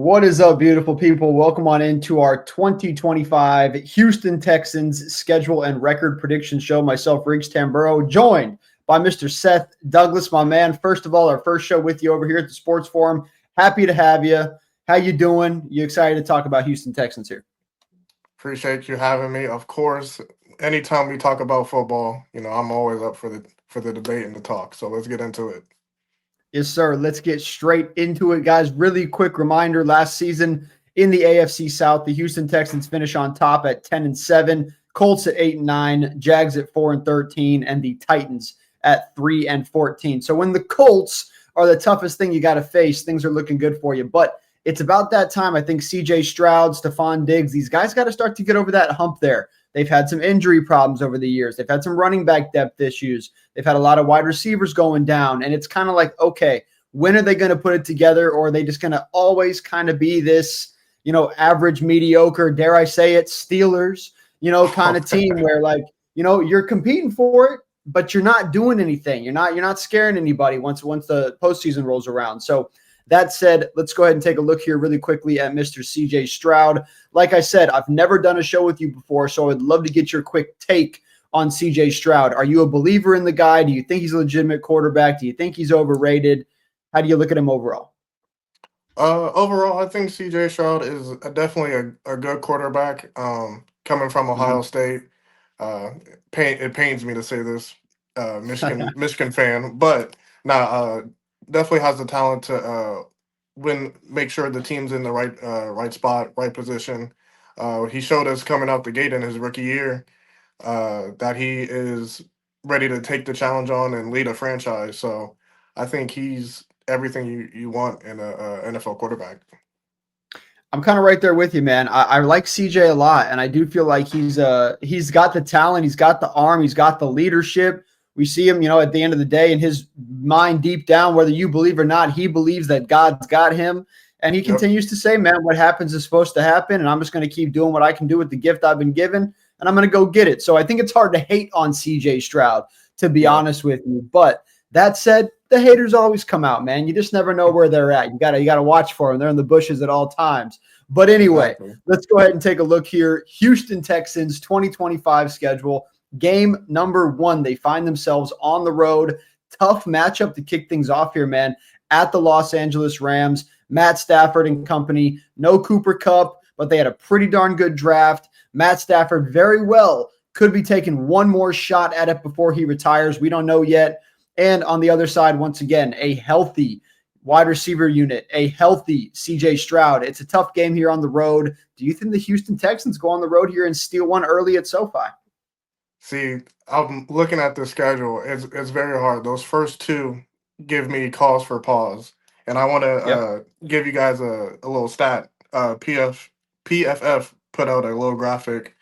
What is up, beautiful people? Welcome on into our 2025 Houston Texans schedule and record prediction show. Myself, Riggs Tamburo, joined by Mr. Seth Douglas, my man. First of all, our first show with you over here at the Sports Forum. Happy to have you. How you doing? You excited to talk about Houston Texans here? Appreciate you having me. Of course, anytime we talk about football, I'm always up for the debate and the talk. So let's get into it. Yes, sir. Let's get straight into it, guys. Really quick reminder, last season in the AFC South, the Houston Texans finish on top at 10-7, Colts at 8-9, Jags at 4-13, and the Titans at 3-14. So when the Colts are the toughest thing you got to face, things are looking good for you. But it's about that time. I think CJ Stroud, Stephon Diggs, these guys got to start to get over that hump there. They've had some injury problems over the years. They've had some running back depth issues. They've had a lot of wide receivers going down. And it's kind of like, okay, when are they going to put it together? Or are they just going to always kind of be this, average, mediocre, dare I say it, Steelers, kind of team where you're competing for it, but you're not doing anything. You're not scaring anybody once the postseason rolls around. So that said, let's go ahead and take a look here really quickly at Mr. CJ Stroud. Like I said, I've never done a show with you before, so I'd love to get your quick take on CJ Stroud. Are you a believer in the guy? Do you think he's a legitimate quarterback? Do you think he's overrated? How do you look at him overall? Overall, I think CJ Stroud is definitely a good quarterback. Coming from Ohio State, it pains me to say this, Michigan fan, but definitely has the talent to make sure the team's in the right spot, right position. He showed us coming out the gate in his rookie year that he is ready to take the challenge on and lead a franchise. So I think he's everything you want in a NFL quarterback. I'm kind of right there with you, man. I like CJ a lot, and I do feel like he's got the talent, he's got the arm, he's got the leadership. We see him, at the end of the day, in his mind deep down, whether you believe or not, he believes that God's got him. And he continues to say, man, what happens is supposed to happen, and I'm just going to keep doing what I can do with the gift I've been given, and I'm going to go get it. So I think it's hard to hate on CJ Stroud, to be honest with you. But that said, the haters always come out, man. You just never know where they're at. You gotta watch for them. They're in the bushes at all times. But anyway, Let's go ahead and take a look here. Houston Texans 2025 schedule. Game number 1. They find themselves on the road. Tough matchup to kick things off here, man. At the Los Angeles Rams. Matt Stafford and company. No Cooper Kupp, but they had a pretty darn good draft. Matt Stafford very well could be taking one more shot at it before he retires. We don't know yet. And on the other side, once again, a healthy wide receiver unit, a healthy CJ Stroud. It's a tough game here on the road. Do you think the Houston Texans go on the road here and steal one early at SoFi? See, I'm looking at the schedule. It's very hard. Those first two give me cause for pause. And I want to give you guys a little stat. PFF put out a little graphic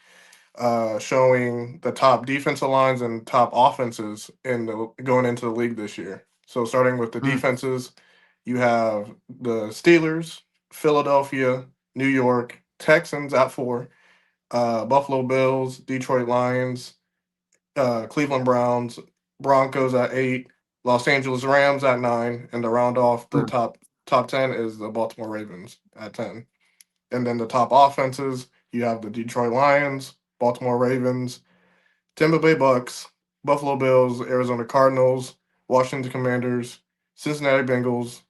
showing the top defensive lines and top offenses going into the league this year. So starting with the defenses, you have the Steelers, Philadelphia, New York, Texans at 4, Buffalo Bills, Detroit Lions, Cleveland Browns, Broncos at 8, Los Angeles Rams at 9, and to round off the top 10 is the Baltimore Ravens at 10. And then the top offenses, you have the Detroit Lions, Baltimore Ravens, Tampa Bay Bucks, Buffalo Bills, Arizona Cardinals, Washington Commanders, Cincinnati Bengals,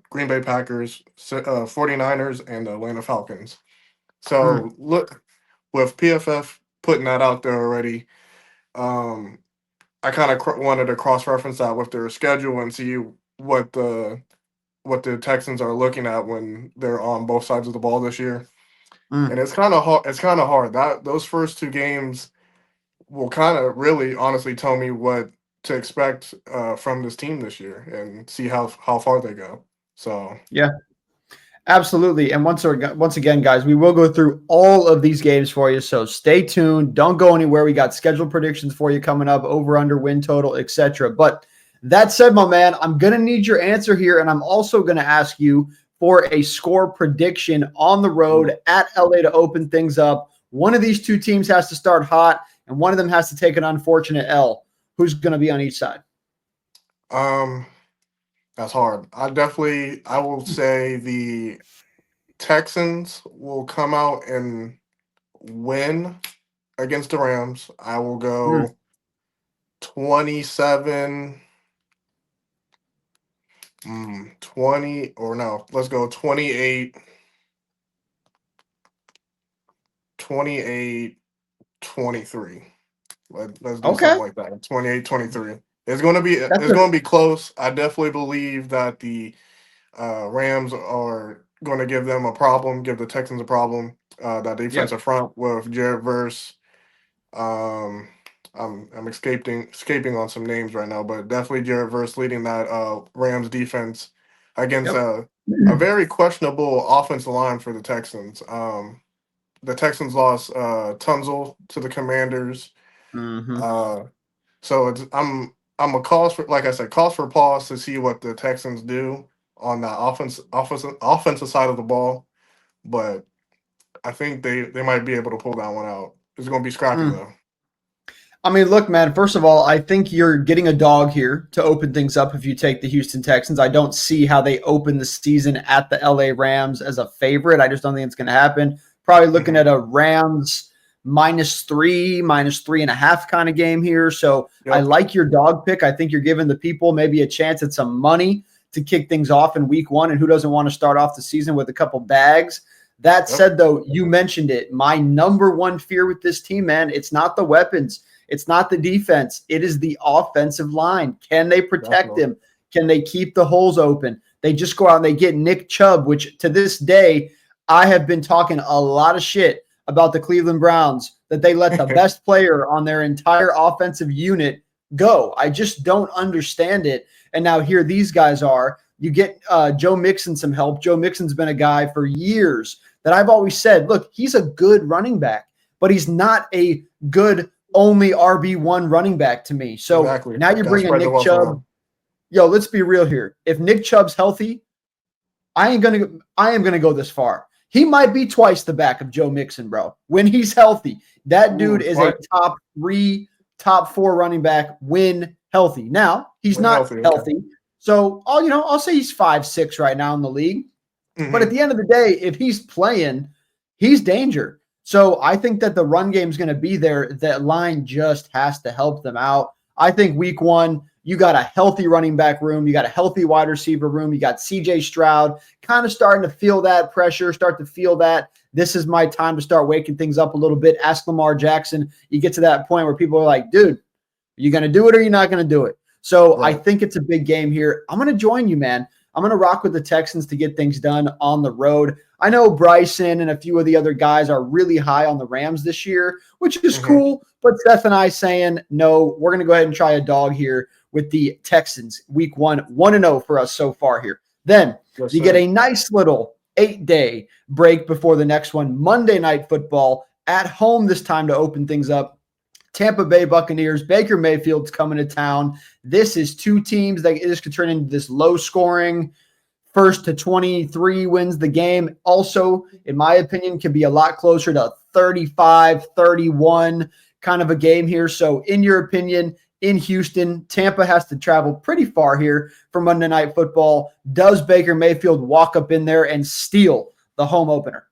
Green Bay Packers, 49ers, and the Atlanta Falcons. So look, with PFF putting that out there already, I kind of wanted to cross-reference that with their schedule and see what the Texans are looking at when they're on both sides of the ball this year. And it's kind of hard. It's kind of hard. That those first two games will kind of really honestly tell me what to expect from this team this year and see how far they go. So yeah, absolutely. And once again, guys, we will go through all of these games for you. So stay tuned. Don't go anywhere. We got scheduled predictions for you coming up, over, under, win total, etc. But that said, my man, I'm going to need your answer here. And I'm also going to ask you for a score prediction on the road at LA to open things up. One of these two teams has to start hot, and one of them has to take an unfortunate L. Who's going to be on each side? That's hard. I will say the Texans will come out and win against the Rams. I will Mm, go 27, 20, or no, let's go 28, 28, 23. Let's do okay. something like that. 28, 23. It's That's a gonna be close. I definitely believe that the Rams are going to give them a problem, give the Texans a problem. That yep. defensive front with Jared Verse. Um, I'm escaping on some names right now, but definitely Jared Verse leading that Rams defense against Yep. a very questionable offensive line for the Texans. The Texans lost Tunzel to the Commanders. Hmm. Uh, so I'm a cause for, like I said, cause for pause to see what the Texans do on the offensive side of the ball. But I think they might be able to pull that one out. It's going to be scrappy though. I mean, look, man, first of all, I think you're getting a dog here to open things up if you take the Houston Texans. I don't see how they open the season at the LA Rams as a favorite. I just don't think it's going to happen. Probably looking Hmm. at a Rams -3, -3.5 kind of game here. So I Yep. like your dog pick. I think you're giving the people maybe a chance at some money to kick things off in week one. And who doesn't want to start off the season with a couple bags? That Yep. said, though, you mentioned it. My number one fear with this team, man, it's not the weapons. It's not the defense. It is the offensive line. Can they protect Definitely. him? Can they keep the holes open? They just go out and they get Nick Chubb, which to this day, I have been talking a lot of shit about the Cleveland Browns that they let the best player on their entire offensive unit go. I just don't understand it. And now here these guys are. You get Joe Mixon some help. Joe Mixon's been a guy for years that I've always said, look, he's a good running back, but he's not a good only RB1 running back to me. So Exactly. now you're Got to bringing spread the Nick wealth Chubb. around. Yo, let's be real here. If Nick Chubb's healthy, I am gonna go this far. He might be twice the back of Joe Mixon, bro. When he's healthy, that dude Ooh, is a what? top three, top four running back when healthy. Now he's When not healthy. Okay. healthy, so I'll say he's 5'6" right now in the league. But at Hmm. the end of the day, if he's playing, he's danger. So I think that the run game is going to be there. That line just has to help them out. I think week one, you got a healthy running back room. You got a healthy wide receiver room. You got CJ Stroud kind of starting to feel that pressure, start to feel that this is my time to start waking things up a little bit. Ask Lamar Jackson. You get to that point where people are like, dude, are you going to do it or are you not going to do it? So I Right. think it's a big game here. I'm going to join you, man. I'm going to rock with the Texans to get things done on the road. I know Bryson and a few of the other guys are really high on the Rams this year, which is Hmm. cool. But Seth and I saying, no, we're going to go ahead and try a dog here with the Texans week one, 1-0 for us so far here. Then Yes, you get sir. a nice little 8-day break before the next one, Monday Night Football at home this time to open things up. Tampa Bay Buccaneers, Baker Mayfield's coming to town. This is two teams that this could turn into this low scoring first to 23 wins the game. Also, in my opinion, could be a lot closer to 35-31 kind of a game here. So, in your opinion, in Houston, Tampa has to travel pretty far here for Monday Night Football. Does Baker Mayfield walk up in there and steal the home opener?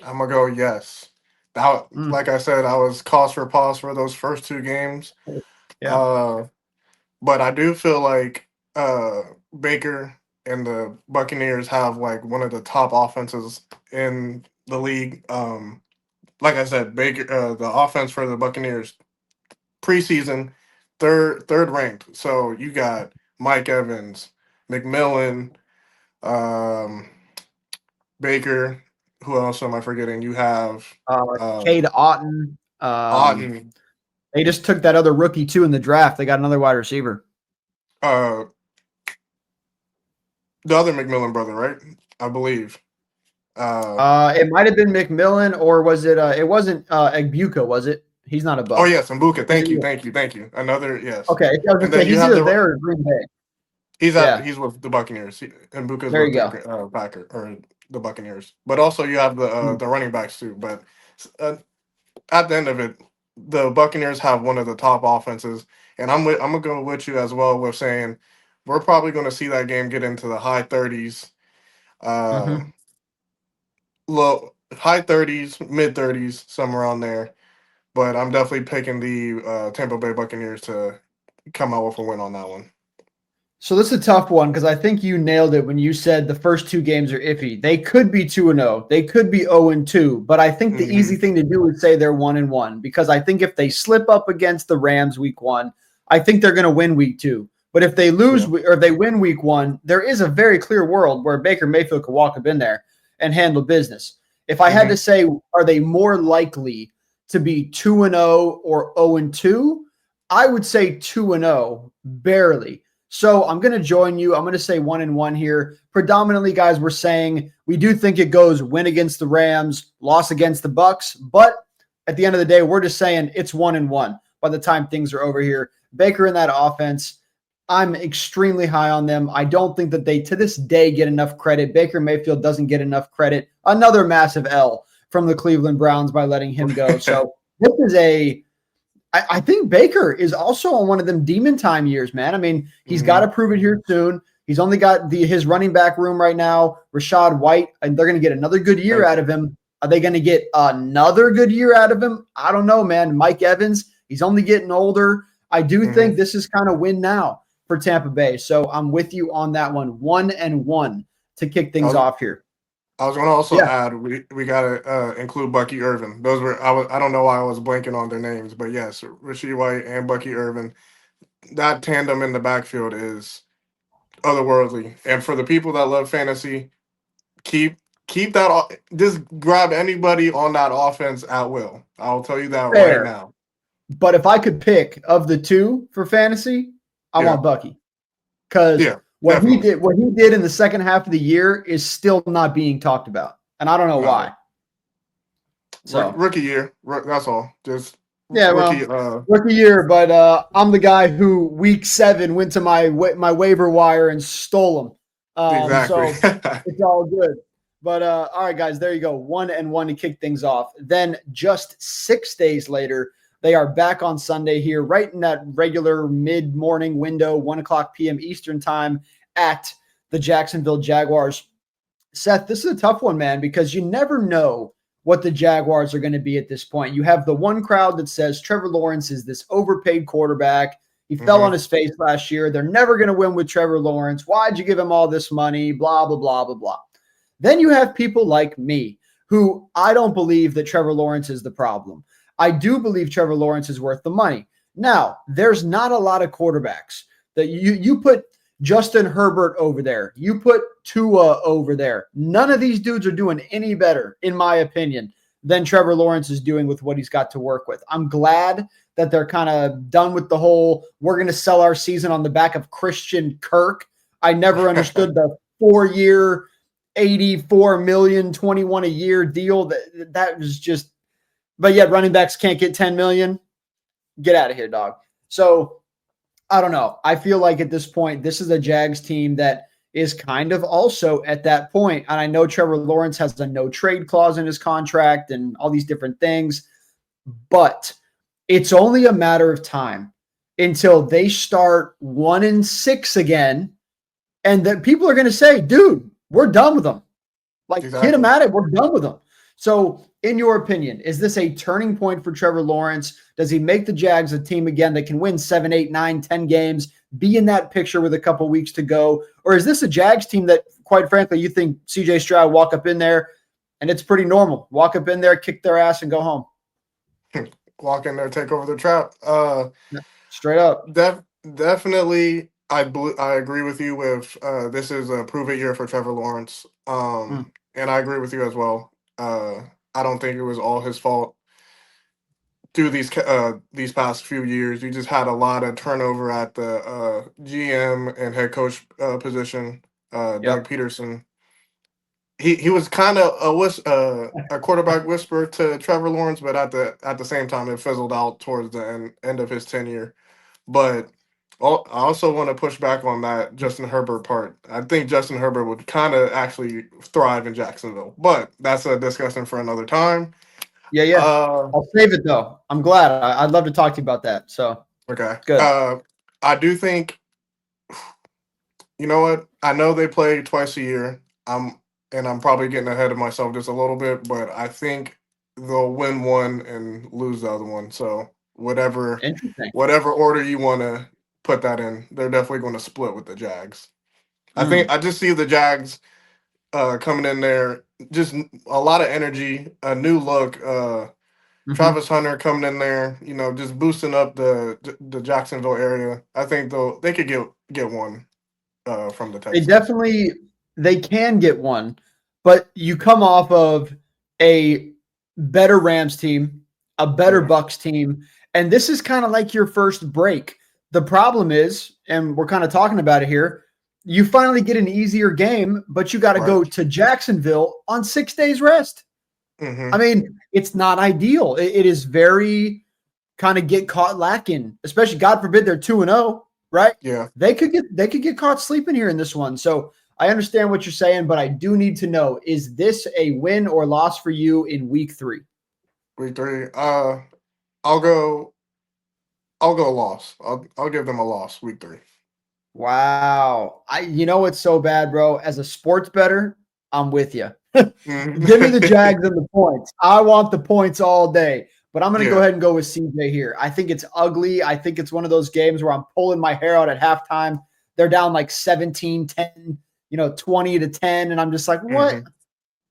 I'm gonna go yes. That, Mm, like I said, I was cause for pause for those first two games. yeah. Uh, but I do feel like uh, Baker and the Buccaneers have like one of the top offenses in the league. Like I said, Baker, the offense for the Buccaneers preseason third ranked. So you got Mike Evans, McMillan, um, Baker. Who else am I forgetting? You have uh, Cade Otton. Otten, They just took that other rookie too in the draft. They got another wide receiver. uh, the other McMillan brother, right? I believe. Uh, It might have been McMillan, or was it? It wasn't Egbuka, was it? He's not a oh Buck. yes, Mbuka. Is Thank it? you, thank you, thank you. Another yes. Okay, I was And gonna say then you he's have either the there or Green Bay. Yeah, he's with the Buccaneers. And Mbuka's there with you the go. Packer or the Buccaneers. But also you have Hmm. the running backs too. But uh, at the end of it, the Buccaneers have one of the top offenses, and I'm gonna go with you as well with saying we're probably going to see that game get into the high 30s. Uh, Hmm. low high 30s, mid 30s, somewhere around there. But I'm definitely picking the Tampa Bay Buccaneers to come out with a win on that one. So this is a tough one because I think you nailed it when you said the first two games are iffy. They could be 2-0. They could be 0-2. But I think the Hmm. easy thing to do is say they're 1-1 because I think if they slip up against the Rams week 1, I think they're going to win week 2. But if they lose Yeah. or if they win week 1, there is a very clear world where Baker Mayfield could walk up in there and handle business. If I had to Hmm. say, are they more likely to be 2-0 or 0-2? I would say 2-0, barely. So I'm going to join you. I'm going to say 1-1 here. Predominantly, guys, we're saying we do think it goes win against the Rams, loss against the Bucks, but at the end of the day, we're just saying it's 1-1 by the time things are over here. Baker in that offense, I'm extremely high on them. I don't think that they, to this day, get enough credit. Baker Mayfield doesn't get enough credit. Another massive L from the Cleveland Browns by letting him go. So this is I think Baker is also on one of them demon time years, man. I mean, he's got Hmm. to prove it here soon. He's only got his running back room right now, Rashad White, and they're going to get another good year Thank out you. of him. Are they going to get another good year out of him? I don't know, man. Mike Evans, he's only getting older. I do Hmm. think this is kind of win now for Tampa Bay. So I'm with you on that one. 1-1 to kick I things was, off here. I was going to also Yeah, add we gotta include Bucky Irvin. Those were I don't know why I was blanking on their names, but yes, Rasheed White and Bucky Irvin. That tandem in the backfield is otherworldly. And for the people that love fantasy, keep keep that. Just grab anybody on that offense at will. I'll tell you that right fair. now. But if I could pick of the two for fantasy, I Yeah, want Bucky. Because yeah, definitely. what he did in the second half of the year is still not being talked about, and I don't know No, why. So rookie year. That's all. Just yeah, rookie. well, rookie year, but I'm the guy who week 7 went to my waiver wire and stole him. Exactly. So it's all good. But all right, guys, there you go. 1-1 to kick things off. Then just 6 days later, they are back on Sunday here, right in that regular mid-morning window, 1 o'clock p.m. Eastern time at the Jacksonville Jaguars. Seth, this is a tough one, man, because you never know what the Jaguars are going to be at this point. You have the one crowd that says Trevor Lawrence is this overpaid quarterback. He fell Hmm. on his face last year. They're never going to win with Trevor Lawrence. Why'd you give him all this money? Blah, blah, blah, blah, blah. Then you have people like me who I don't believe that Trevor Lawrence is the problem. I do believe Trevor Lawrence is worth the money. Now, there's not a lot of quarterbacks that you put Justin Herbert over there. You put Tua over there. None of these dudes are doing any better, in my opinion, than Trevor Lawrence is doing with what he's got to work with. I'm glad that they're kind of done with the whole we're going to sell our season on the back of Christian Kirk. I never understood the 4-year, 84 million, 21 a year deal. That was just, but yet running backs can't get 10 million. Get out of here, dog. So I don't know. I feel like at this point, this is a Jags team that is kind of also at that point. And I know Trevor Lawrence has a no trade clause in his contract and all these different things, but it's only a matter of time until they start 1-6 again. And that people are going to say, dude, we're done with them. Like, get him Exactly. at it. We're done with him. So, in your opinion, is this a turning point for Trevor Lawrence? Does he make the Jags a team again that can win 7, 8, 9, 10 games, be in that picture with a couple weeks to go? Or is this a Jags team that, quite frankly, you think CJ Stroud walk up in there and it's pretty normal? Walk up in there, kick their ass, and go home. Walk in there, take over the trap. Straight up. Def, definitely. I agree with you with this is a prove it year for Trevor Lawrence. Mm, And I agree with you as well. I don't think it was all his fault through these past few years. You just had a lot of turnover at the GM and head coach position. Doug yep. Peterson. He was kind of a quarterback whisperer to Trevor Lawrence, but at the same time, it fizzled out towards the end of his tenure. But I also want to push back on that Justin Herbert part. I think Justin Herbert would kind of actually thrive in Jacksonville, but that's a discussion for another time. Yeah, yeah. Uh, I'll save it, though. I'm glad. I'd love to talk to you about that. So, okay. good. I do think you know what? I know they play twice a year. and I'm probably getting ahead of myself just a little bit, but I think they'll win one and lose the other one. So Interesting. whatever order you want to put that in, they're definitely going to split with the Jags. Mm. I just see the Jags coming in there, just a lot of energy, a new look. Mm-hmm. Travis Hunter coming in there, just boosting up the Jacksonville area. I think they could get one from the They Texans. definitely they can get one, but you come off of a better Rams team, a better Yeah, Bucks team, and this is kind of like your first break. The problem is, and we're kind of talking about it here, you finally get an easier game, but you got to right. go to Jacksonville on 6 days rest. I Hmm. mean, it's not ideal. It is very kind of get caught lacking, especially God forbid they're 2-0, right? Yeah, They could get caught sleeping here in this one. So I understand what you're saying, but I do need to know, is this a win or loss for you in week 3? week three. I'll go. I'll go loss. I'll give them a loss week three. Wow. You know what's so bad, bro? As a sports bettor, I'm with you. Mhm. Give me the Jags and the points. I want the points all day. But I'm going to go Yeah. ahead and go with CJ here. I think it's ugly. I think it's one of those games where I'm pulling my hair out at halftime. They're down like 17-10, 20-10. And I'm just like, what? Hmm.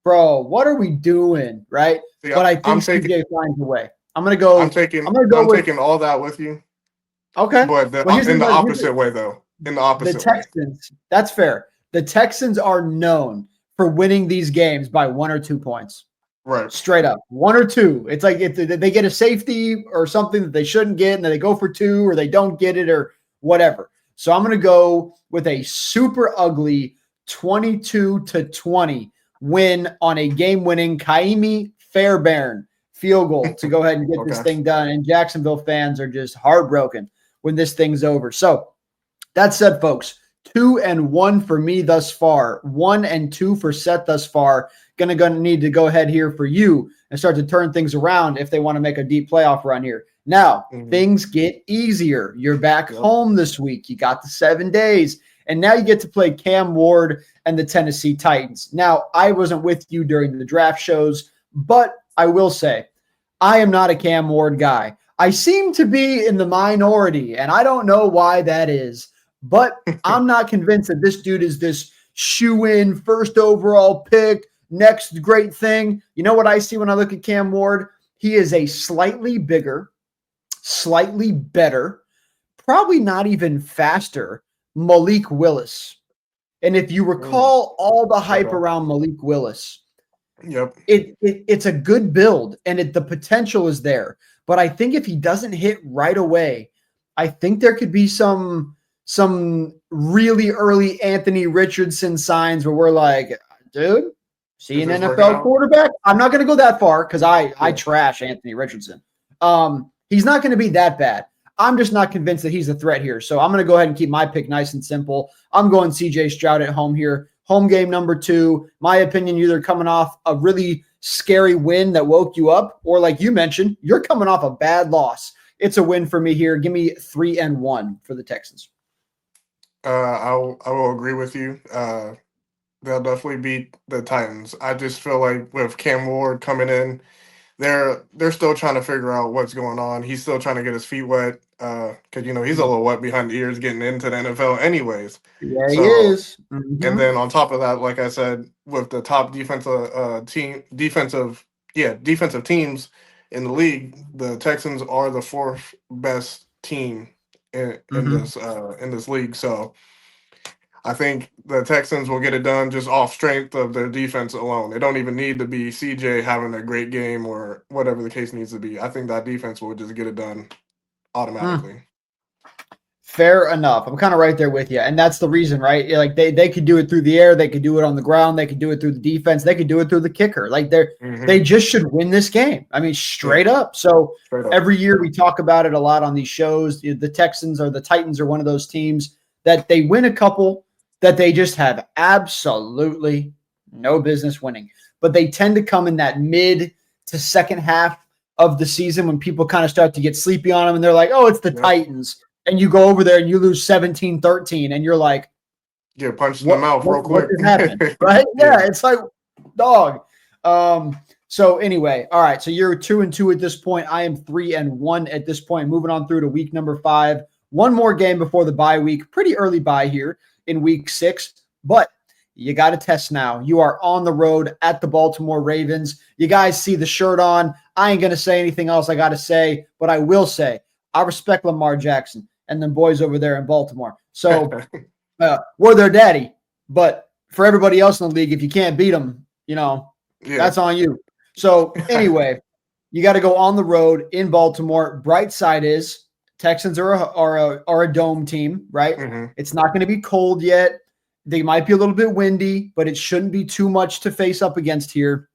Bro, what are we doing? Right. Yeah, But I I'm think taking. CJ finds a way. I'm going to I'm go. I'm taking. going to go I'm with, taking all that with you, okay. but Well, in the opposite way though. In the the opposite way. Texans, that's fair. The Texans are known for winning these games by 1 or 2 points. Right. Straight up, 1 or 2. It's like if they get a safety or something that they shouldn't get, and then they go for 2, or they don't get it, or whatever. So I'm going to go with a super ugly 22-20 win on a game-winning Kaimi Fairbairn field goal to go ahead and get this Okay. thing done. And Jacksonville fans are just heartbroken when this thing's over. So that said, folks, 2-1 for me thus far. 1-2 for Seth thus far. Gonna need to go ahead here for you and start to turn things around if they want to make a deep playoff run here. Now, Hmm. things get easier. You're back Yep. home this week. You got the 7 days, and now you get to play Cam Ward and the Tennessee Titans. Now, I wasn't with you during the draft shows, but I will say I am not a Cam Ward guy. I seem to be in the minority, and I don't know why that is. But I'm not convinced that this dude is this shoe-in first overall pick, next great thing. You know what I see when I look at Cam Ward? He is a slightly bigger, slightly better, probably not even faster Malik Willis. And if you Mm. recall all the hype Okay. around Malik Willis, Yep. it's a good build and the potential is there. But I think if he doesn't hit right away, I think there could be some really early Anthony Richardson signs where we're like, dude, see Is an this working NFL out? quarterback? I'm not going to go that far because I Yeah. trash Anthony Richardson. He's not going to be that bad. I'm just not convinced that he's a threat here. So I'm going to go ahead and keep my pick nice and simple. I'm going CJ Stroud at home here. Home game number 2. My opinion, you're either coming off a really scary win that woke you up, or like you mentioned, you're coming off a bad loss. It's a win for me here. Give me 3-1 for the Texans. I will agree with you. They'll definitely beat the Titans. I just feel like with Cam Ward coming in, they're still trying to figure out what's going on. He's still trying to get his feet wet. Because he's a little wet behind the ears getting into the NFL, anyways. Yeah, he So, is. and Mm-hmm. then on top of that, like I said, with the top defensive teams in the league, the Texans are the fourth best team Mm-hmm. in this league. So I think the Texans will get it done just off strength of their defense alone. It don't even need to be CJ having a great game or whatever the case needs to be. I think that defense will just get it done Mm. automatically. Fair enough. I'm kind of right there with you. And that's the reason, right? Like they could do it through the air, they could do it on the ground, they could do it through the defense, they could do it through the kicker. Like they Hmm. just should win this game. I mean, Yeah, straight up. So straight up. every year we talk about it a lot on these shows. The Texans or the Titans are one of those teams that they win a couple that they just have absolutely no business winning. But they tend to come in that mid to second half of the season when people kind of start to get sleepy on them and they're like, oh, it's the Yep. Titans, and you go over there and you lose 17-13, and you're like, Get punched in the mouth real What quick. just happened? Right? Yeah, Yeah. it's like dog. So anyway, all right. So you're 2-2 at this point. I am 3-1 at this point. Moving on through to week number 5. One more game before the bye week. Pretty early bye here in week 6, but you got to test now. You are on the road at the Baltimore Ravens. You guys see the shirt on. I ain't gonna say anything else I got to say, but I will say I respect Lamar Jackson and them boys over there in Baltimore. So we're their daddy. But for everybody else in the league, if you can't beat them, Yeah. that's on you. So anyway, you got to go on the road in Baltimore. Bright side is Texans are a dome team, right? Mm-hmm. It's not going to be cold yet. They might be a little bit windy, but it shouldn't be too much to face up against here.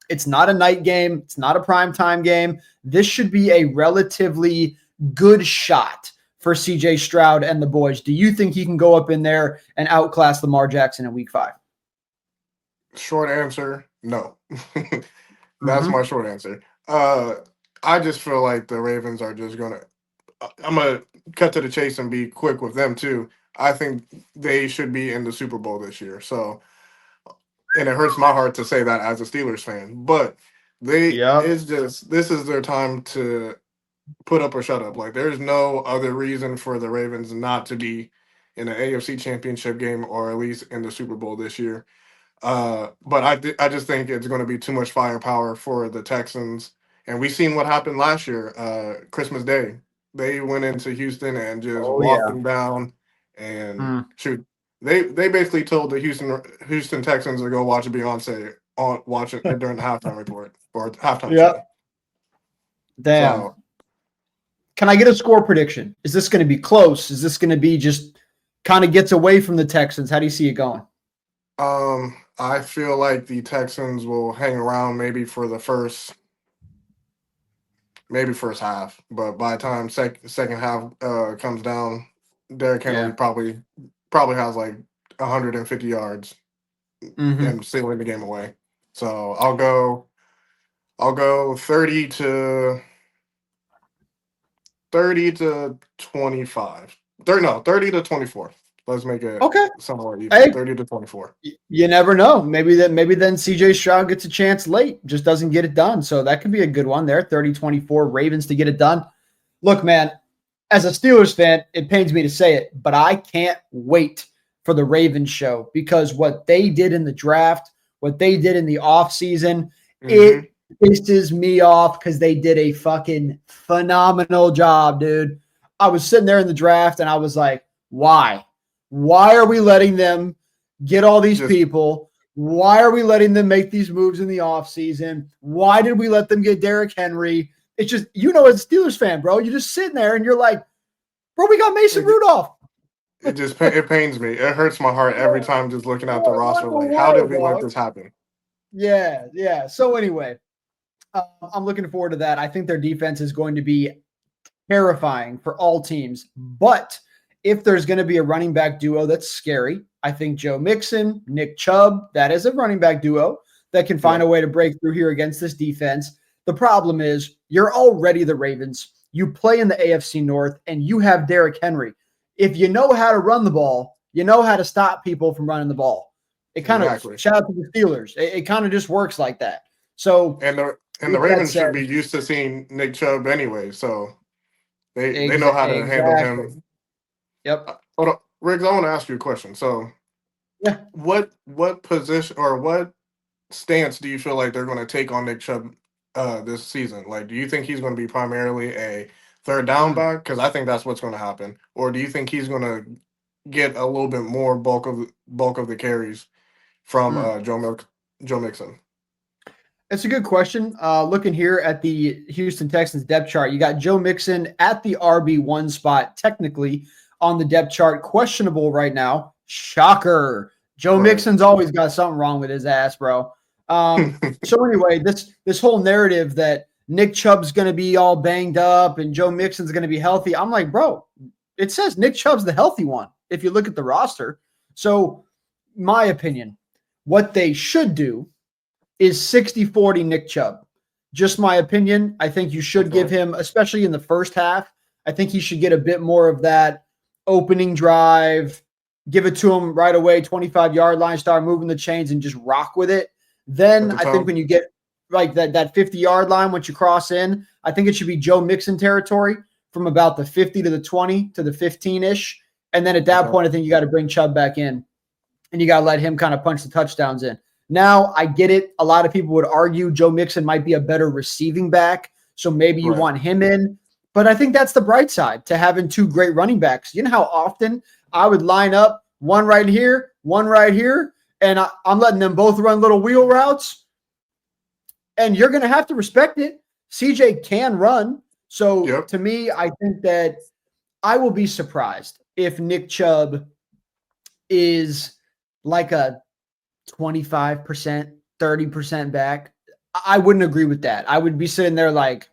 It's not a night game. It's not a prime time game. This should be a relatively good shot for CJ Stroud and the boys. Do you think he can go up in there and outclass Lamar Jackson in week 5? Short answer, no. That's my short answer. I just feel like the Ravens are just gonna. I'm gonna cut to the chase and be quick with them too. I think they should be in the Super Bowl this year. So, and it hurts my heart to say that as a Steelers fan, but Yep. it's just this is their time to put up or shut up. Like there's no other reason for the Ravens not to be in the AFC Championship game or at least in the Super Bowl this year. But I just think it's going to be too much firepower for the Texans. And we've seen what happened last year, Christmas Day. They went into Houston and just Oh walked yeah. them down. And Mm. shoot, they basically told the Houston Texans to go watch Beyonce watch it during the halftime report or halftime Yep. show. Damn. So Can I get a score prediction? Is this going to be close? Is this going to be just kind of gets away from the Texans? How do you see it going? I feel like the Texans will hang around maybe first half, but by the time second half comes down, Derrick Henry Yeah. probably has like 150 yards Mm-hmm. and sealing the game away. So I'll go 30 to 25. 30 to 24. Let's make it Okay. somewhat even. Hey, 30 to 24. you never know. Maybe then CJ Stroud gets a chance late, just doesn't get it done. So that could be a good one there. 30-24 Ravens to get it done. Look, man, as a Steelers fan, it pains me to say it, but I can't wait for the Ravens show because what they did in the draft, what they did in the offseason, Mm-hmm. it pisses me off because they did a fucking phenomenal job, dude. I was sitting there in the draft and I was like, why? Why are we letting them get all these Just people? Why are we letting them make these moves in the offseason? Why did we let them get Derrick Henry? It's just, as a Steelers fan, bro, you're just sitting there and you're like, bro, we got Mason it, Rudolph. it pains me. It hurts my heart every time just looking at the What roster. in the Like, how did world, we let dog? this happen? Yeah. So anyway, I'm looking forward to that. I think their defense is going to be terrifying for all teams. But if there's going to be a running back duo that's scary, I think Joe Mixon, Nick Chubb, that is a running back duo that can find Yeah, a way to break through here against this defense. The problem is you're already the Ravens. You play in the AFC North and you have Derrick Henry. If you know how to run the ball, you know how to stop people from running the ball. It kind of, exactly. shout out to the Steelers. It kind of just works like that. So And the with that Ravens should said, be used to seeing Nick Chubb anyway, so they know how to handle exactly. him. Yep. Hold on, Riggs. I want to ask you a question. So, Yeah. what position or what stance do you feel like they're going to take on Nick Chubb this season? Like, do you think he's going to be primarily a third down Mm, back? Because I think that's what's going to happen. Or do you think he's going to get a little bit more bulk of the carries from mm. Joe Mixon? It's a good question. Looking here at the Houston Texans depth chart, you got Joe Mixon at the RB1 spot, technically on the depth chart, questionable right now. Shocker. Joe Right. Mixon's always got something wrong with his ass, bro. So anyway, this whole narrative that Nick Chubb's going to be all banged up and Joe Mixon's going to be healthy, I'm like, bro, it says Nick Chubb's the healthy one if you look at the roster. So, my opinion, what they should do is 60-40 Nick Chubb. Just my opinion. I think you should give Okay. him, especially in the first half, I think he should get a bit more of that opening drive, give it to him right away, 25-yard line, start moving the chains and just rock with it. Then I think when you get like that 50-yard line, once you cross in, I think it should be Joe Mixon territory from about the 50 to the 20 to the 15-ish. And then at that point, I think you got to bring Chubb back in and you got to let him kind of punch the touchdowns in. Now, I get it. A lot of people would argue Joe Mixon might be a better receiving back, so maybe you want him in. But I think that's the bright side to having two great running backs. You know how often I would line up one right here, and I'm letting them both run little wheel routes? And you're going to have to respect it. CJ can run. So to me, I think that I will be surprised if Nick Chubb is like a 25%, 30% back. I wouldn't agree with that. I would be sitting there like,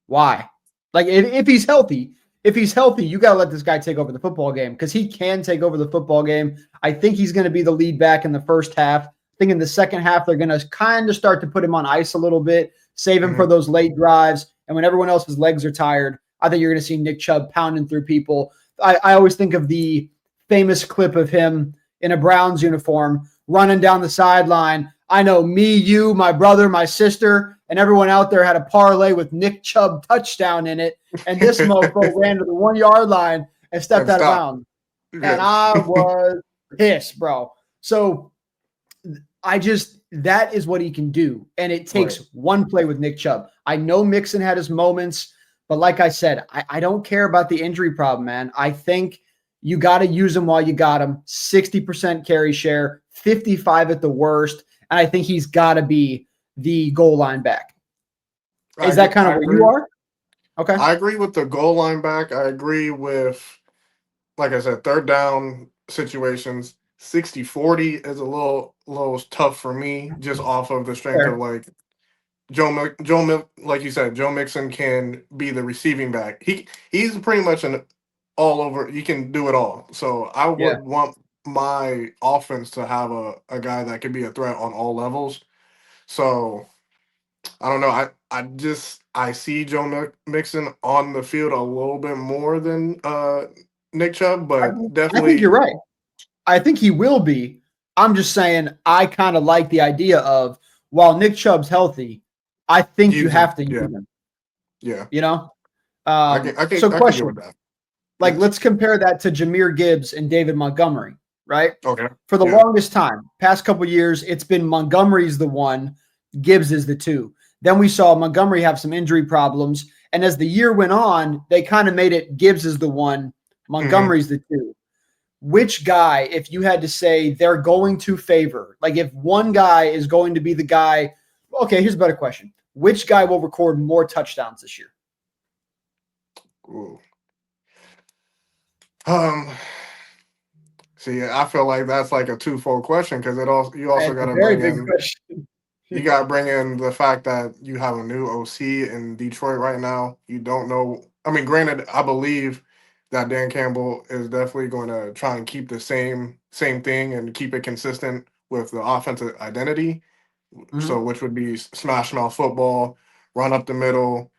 why? Like if he's healthy, you got to let this guy take over the football game because he can take over the football game. I think he's going to be the lead back in the first half. I think in the second half, they're going to kind of start to put him on ice a little bit, save him for those late drives. And when everyone else's legs are tired, I think you're going to see Nick Chubb pounding through people. I always think of the famous clip of him in a Browns uniform running down the sideline. I know me, you, my brother, my sister, and everyone out there had a parlay with Nick Chubb touchdown in it. And this mofo ran to the 1-yard line and stepped out of bounds. And I was pissed, bro. So that is what he can do. And it takes one play with Nick Chubb. I know Mixon had his moments, but like I said, I don't care about the injury problem, man. I think you got to use him while you got him. 60% carry share, 55 at the worst. And I think he's got to be the goal line back. Is that kind of where you are? Okay. I agree with the goal line back. I agree with, like I said, third down situations. 60-40 is a little tough for me just off of the strength of like like you said, Joe Mixon can be the receiving back. He's pretty much an all over. He can do it all. So I would want my offense to have a guy that could be a threat on all levels. So I don't know. I see Joe Mixon on the field a little bit more than Nick Chubb, but definitely. I think you're right. I think he will be. I'm just saying I kind of like the idea of while Nick Chubb's healthy, I think you have to use him. Yeah. You know? So question. Like, let's compare that to Jahmyr Gibbs and David Montgomery, right? Okay. For the longest time, past couple years, it's been Montgomery's the one, Gibbs is the two. Then we saw Montgomery have some injury problems. And as the year went on, they kind of made it Gibbs is the one, Montgomery's the two. Which guy, if you had to say they're going to favor, like if one guy is going to be the guy, okay, here's a better question. Which guy will record more touchdowns this year? Ooh. See, I feel like that's like a twofold question because you also got to bring in. You got to bring in the fact that you have a new OC in Detroit right now. You don't know. I mean, granted, I believe that Dan Campbell is definitely going to try and keep the same thing and keep it consistent with the offensive identity. So, which would be smash mouth football, run up the middle,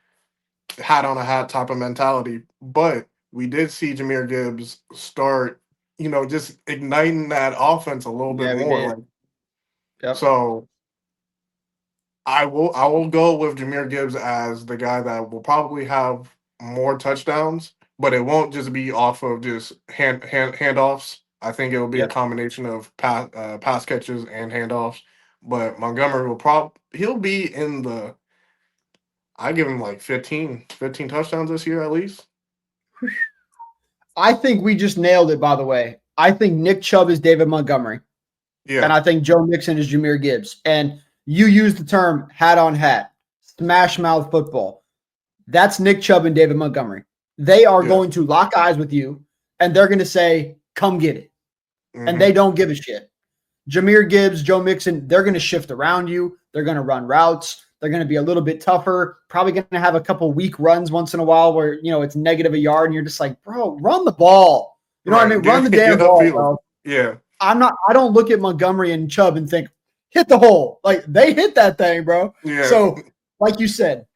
hat on a hat type of mentality. But we did see Jahmyr Gibbs start, just igniting that offense a little bit more. So I will go with Jahmyr Gibbs as the guy that will probably have more touchdowns, but it won't just be off of just handoffs. I think it will be a combination of pass catches and handoffs. But Montgomery he'll be in the. I give him like 15 touchdowns this year at least. I think we just nailed it, by the way. I think Nick Chubb is David Montgomery. Yeah. And I think Joe Mixon is Jahmyr Gibbs. And you use the term hat on hat, smash mouth football. That's Nick Chubb and David Montgomery. They are going to lock eyes with you, and they're going to say, come get it. And they don't give a shit. Jahmyr Gibbs, Joe Mixon, they're going to shift around you. They're going to run routes. They're going to be a little bit tougher, probably going to have a couple weak runs once in a while where, it's negative a yard and you're just like, bro, run the ball. You know what I mean? Run the damn ball, bro. Yeah. I don't look at Montgomery and Chubb and think, hit the hole. Like, they hit that thing, bro. Yeah. So, like you said,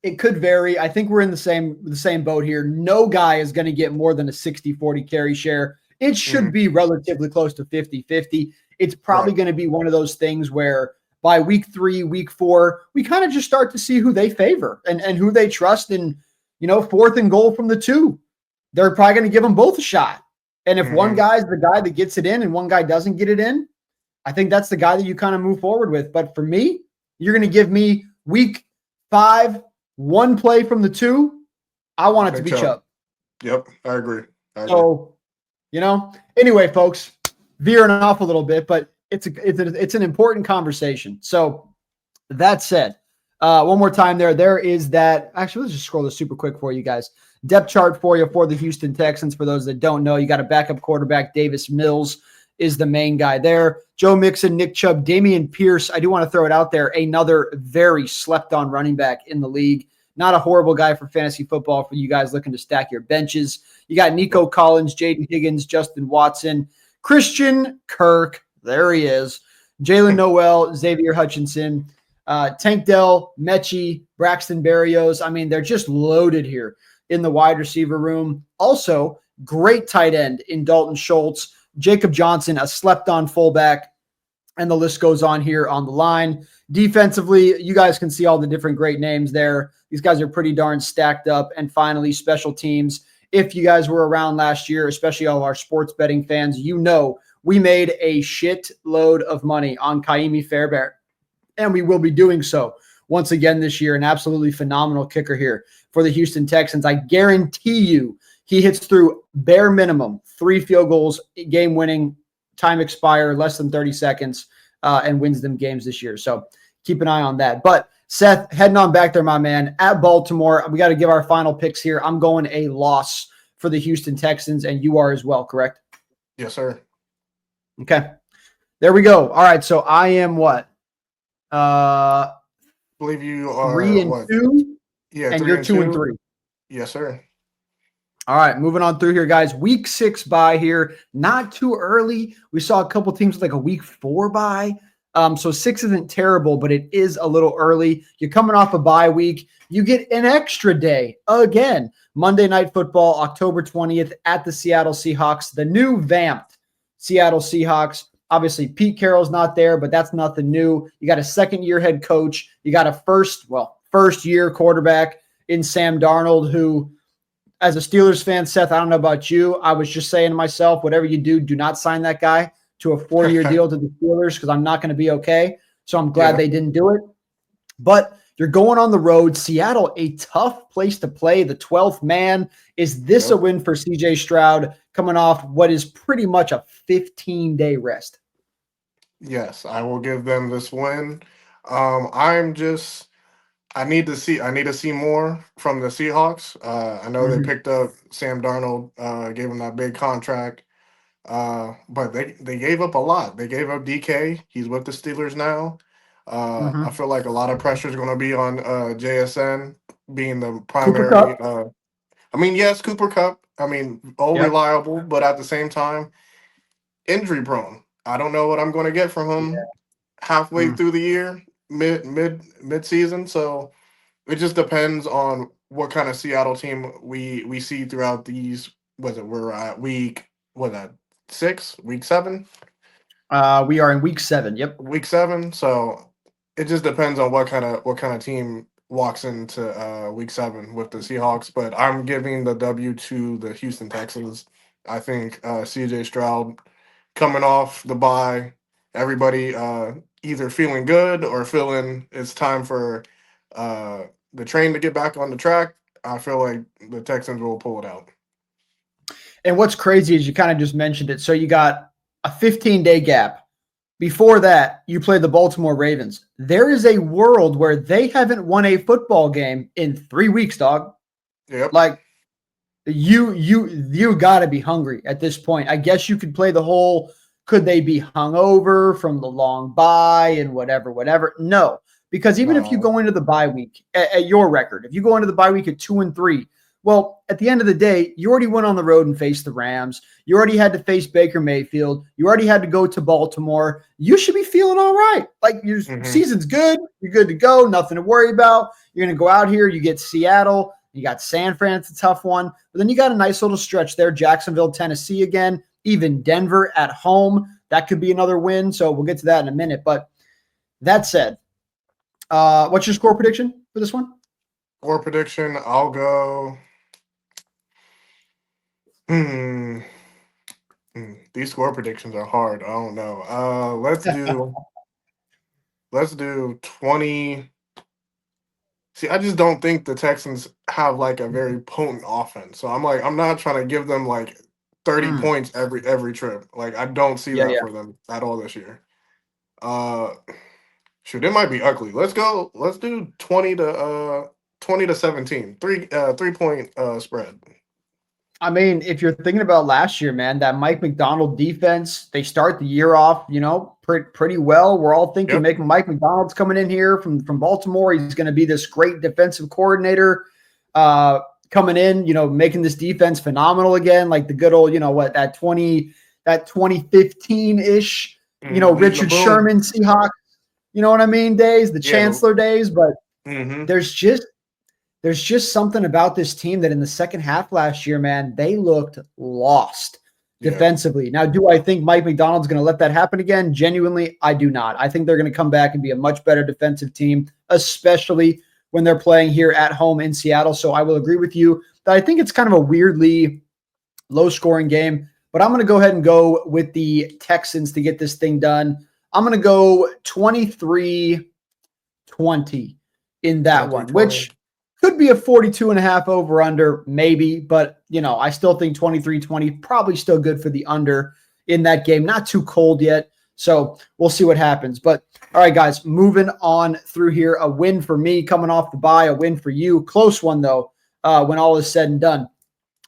it could vary. I think we're in the same boat here. No guy is going to get more than a 60-40 carry share. It should be relatively close to 50-50. It's probably going to be one of those things where by week 3, week 4, we kind of just start to see who they favor and who they trust in, 4th and goal from the 2. They're probably going to give them both a shot. And if one guy's the guy that gets it in and one guy doesn't get it in, I think that's the guy that you kind of move forward with. But for me, you're going to give me week 5, 1 play from the 2. I want it to be Chubb. Yep, I agree. So, anyway, folks, veering off a little bit, but it's an important conversation. So that said, one more time there is that. Actually, let's just scroll this super quick for you guys. Depth chart for you for the Houston Texans. For those that don't know, you got a backup quarterback. Davis Mills is the main guy there. Joe Mixon, Nick Chubb, Dameon Pierce. I do want to throw it out there. Another very slept on running back in the league. Not a horrible guy for fantasy football for you guys looking to stack your benches. You got Nico Collins, Jaden Higgins, Justin Watson, Christian Kirk. There he is. Jalen Noel, Xavier Hutchinson, Tank Dell, Mechie, Braxton Berrios. I mean, they're just loaded here in the wide receiver room. Also, great tight end in Dalton Schultz, Jacob Johnson, a slept-on fullback, and the list goes on here on the line. Defensively, you guys can see all the different great names there. These guys are pretty darn stacked up. And finally, special teams. If you guys were around last year, especially all our sports betting fans, we made a shit load of money on Kaimi Fairbairn, and we will be doing so once again this year. An absolutely phenomenal kicker here for the Houston Texans. I guarantee you he hits through bare minimum 3 field goals, game-winning, time expire, less than 30 seconds, and wins them games this year. So keep an eye on that. But Seth, heading on back there, my man, at Baltimore, we got to give our final picks here. I'm going a loss for the Houston Texans, and you are as well, correct? Yes, sir. Okay. There we go. All right. So I am what? I believe you are 3-2. Yeah, and you're 2-3. Yes, sir. All right, moving on through here, guys. Week 6 bye here. Not too early. We saw a couple teams with like a week 4 bye. So 6 isn't terrible, but it is a little early. You're coming off a bye week. You get an extra day again. Monday Night Football, October 20th at the Seattle Seahawks, the new vamped Seattle Seahawks. Obviously, Pete Carroll's not there, but that's nothing new. You got a second-year head coach. You got a first-year quarterback in Sam Darnold, who, as a Steelers fan, Seth, I don't know about you. I was just saying to myself, whatever you do, do not sign that guy to a 4-year deal to the Steelers because I'm not going to be okay. So I'm glad they didn't do it. But you're going on the road. Seattle, a tough place to play. The 12th man. Is this a win for C.J. Stroud coming off what is pretty much a 15-day rest? Yes, I will give them this win. I need to see more from the Seahawks. I know they picked up Sam Darnold, gave him that big contract, but they gave up a lot. They gave up DK. He's with the Steelers now. I feel like a lot of pressure is going to be on JSN being the primary. Yes, Cooper Kupp. Reliable, but at the same time, injury prone. I don't know what I'm going to get from him halfway through the year, mid season. So it just depends on what kind of Seattle team we see throughout these. We're at week 6, week 7. We are in week 7. Yep, week 7. So it just depends on what kind of team walks into week 7 with the Seahawks. But I'm giving the W to the Houston Texans. I think C.J. Stroud coming off the bye, everybody either feeling good or feeling it's time for the train to get back on the track. I feel like the Texans will pull it out. And what's crazy is you kind of just mentioned it. So you got a 15-day gap. Before that, you played the Baltimore Ravens. There is a world where they haven't won a football game in 3 weeks, dog. Yep. Like, you got to be hungry at this point. I guess you could play the whole, could they be hungover from the long bye and whatever. No, because even if you go into the bye week at your record, if you go into the bye week at 2-3, well, at the end of the day, you already went on the road and faced the Rams. You already had to face Baker Mayfield. You already had to go to Baltimore. You should be feeling all right. Like, your season's good. You're good to go. Nothing to worry about. You're going to go out here. You get Seattle. You got San Fran. It's a tough one. But then you got a nice little stretch there. Jacksonville, Tennessee again. even Denver at home. That could be another win. So we'll get to that in a minute. But that said, what's your score prediction for this one? Score prediction, I'll go. Hmm. These score predictions are hard. I don't know. Let's do 20. See, I just don't think the Texans have like a very potent offense. So I'm not trying to give them like 30 Mm, points every trip. Like I don't see yeah, that yeah. for them at all this year. Uh Shoot, it might be ugly. Let's do 20 to 17. 3 point spread. I mean, if you're thinking about last year, man, that Mike McDonald defense, they start the year off, pretty well. We're all thinking Yep. Mike McDonald's coming in here from Baltimore. He's going to be this great defensive coordinator coming in, making this defense phenomenal again, like the good old, that 2015-ish, Leading the Richard boom. Sherman Seahawks, you know what I mean, days, the Yeah, Chancellor days. But mm-hmm. there's just something about this team that in the second half last year, man, they looked lost Yeah. defensively. Now, do I think Mike McDonald's going to let that happen again? Genuinely, I do not. I think they're going to come back and be a much better defensive team, especially when they're playing here at home in Seattle. So I will agree with you that I think it's kind of a weirdly low-scoring game, but I'm going to go ahead and go with the Texans to get this thing done. I'm going to go 23-20 in that one, 23-20. which could be a 42.5 over under, maybe, but I still think 23-20 probably still good for the under in that game. Not too cold yet. So we'll see what happens. But all right, guys, moving on through here. A win for me coming off the bye, a win for you. Close one, though, when all is said and done.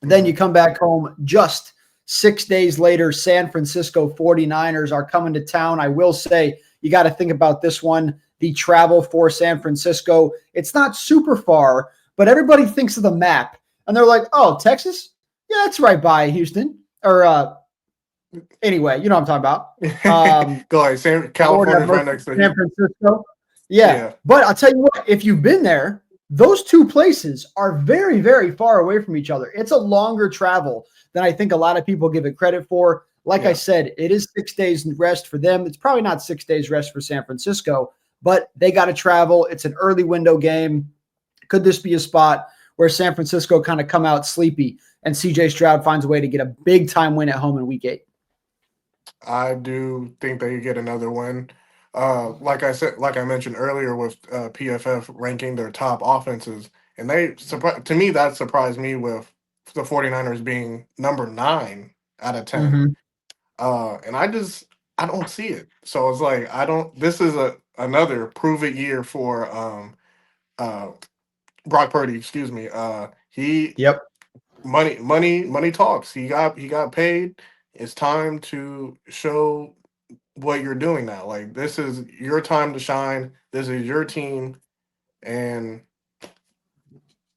Then you come back home just 6 days later. San Francisco 49ers are coming to town. I will say you got to think about this one. The travel for San Francisco. It's not super far, but everybody thinks of the map and they're like, oh, Texas? Yeah, that's right by Houston. Or anyway, you know what I'm talking about. Go ahead. California's right next to San you. Francisco. Yeah. But I'll tell you what, if you've been there, those two places are very, very far away from each other. It's a longer travel than I think a lot of people give it credit for. Like I said, it is 6 days rest for them. It's probably not 6 days rest for San Francisco, but they got to travel. It's an early window game. Could this be a spot where San Francisco kind of come out sleepy and CJ Stroud finds a way to get a big time win at home in week 8? I do think they get another win. Like I mentioned earlier with PFF ranking their top offenses, and to me that surprised me with the 49ers being number 9 out of 10. Mm-hmm. And I don't see it. So it's like this is another prove it year for uh Brock Purdy, excuse me. Yep. Money talks. He got paid. It's time to show what you're doing now. Like this is your time to shine. This is your team, and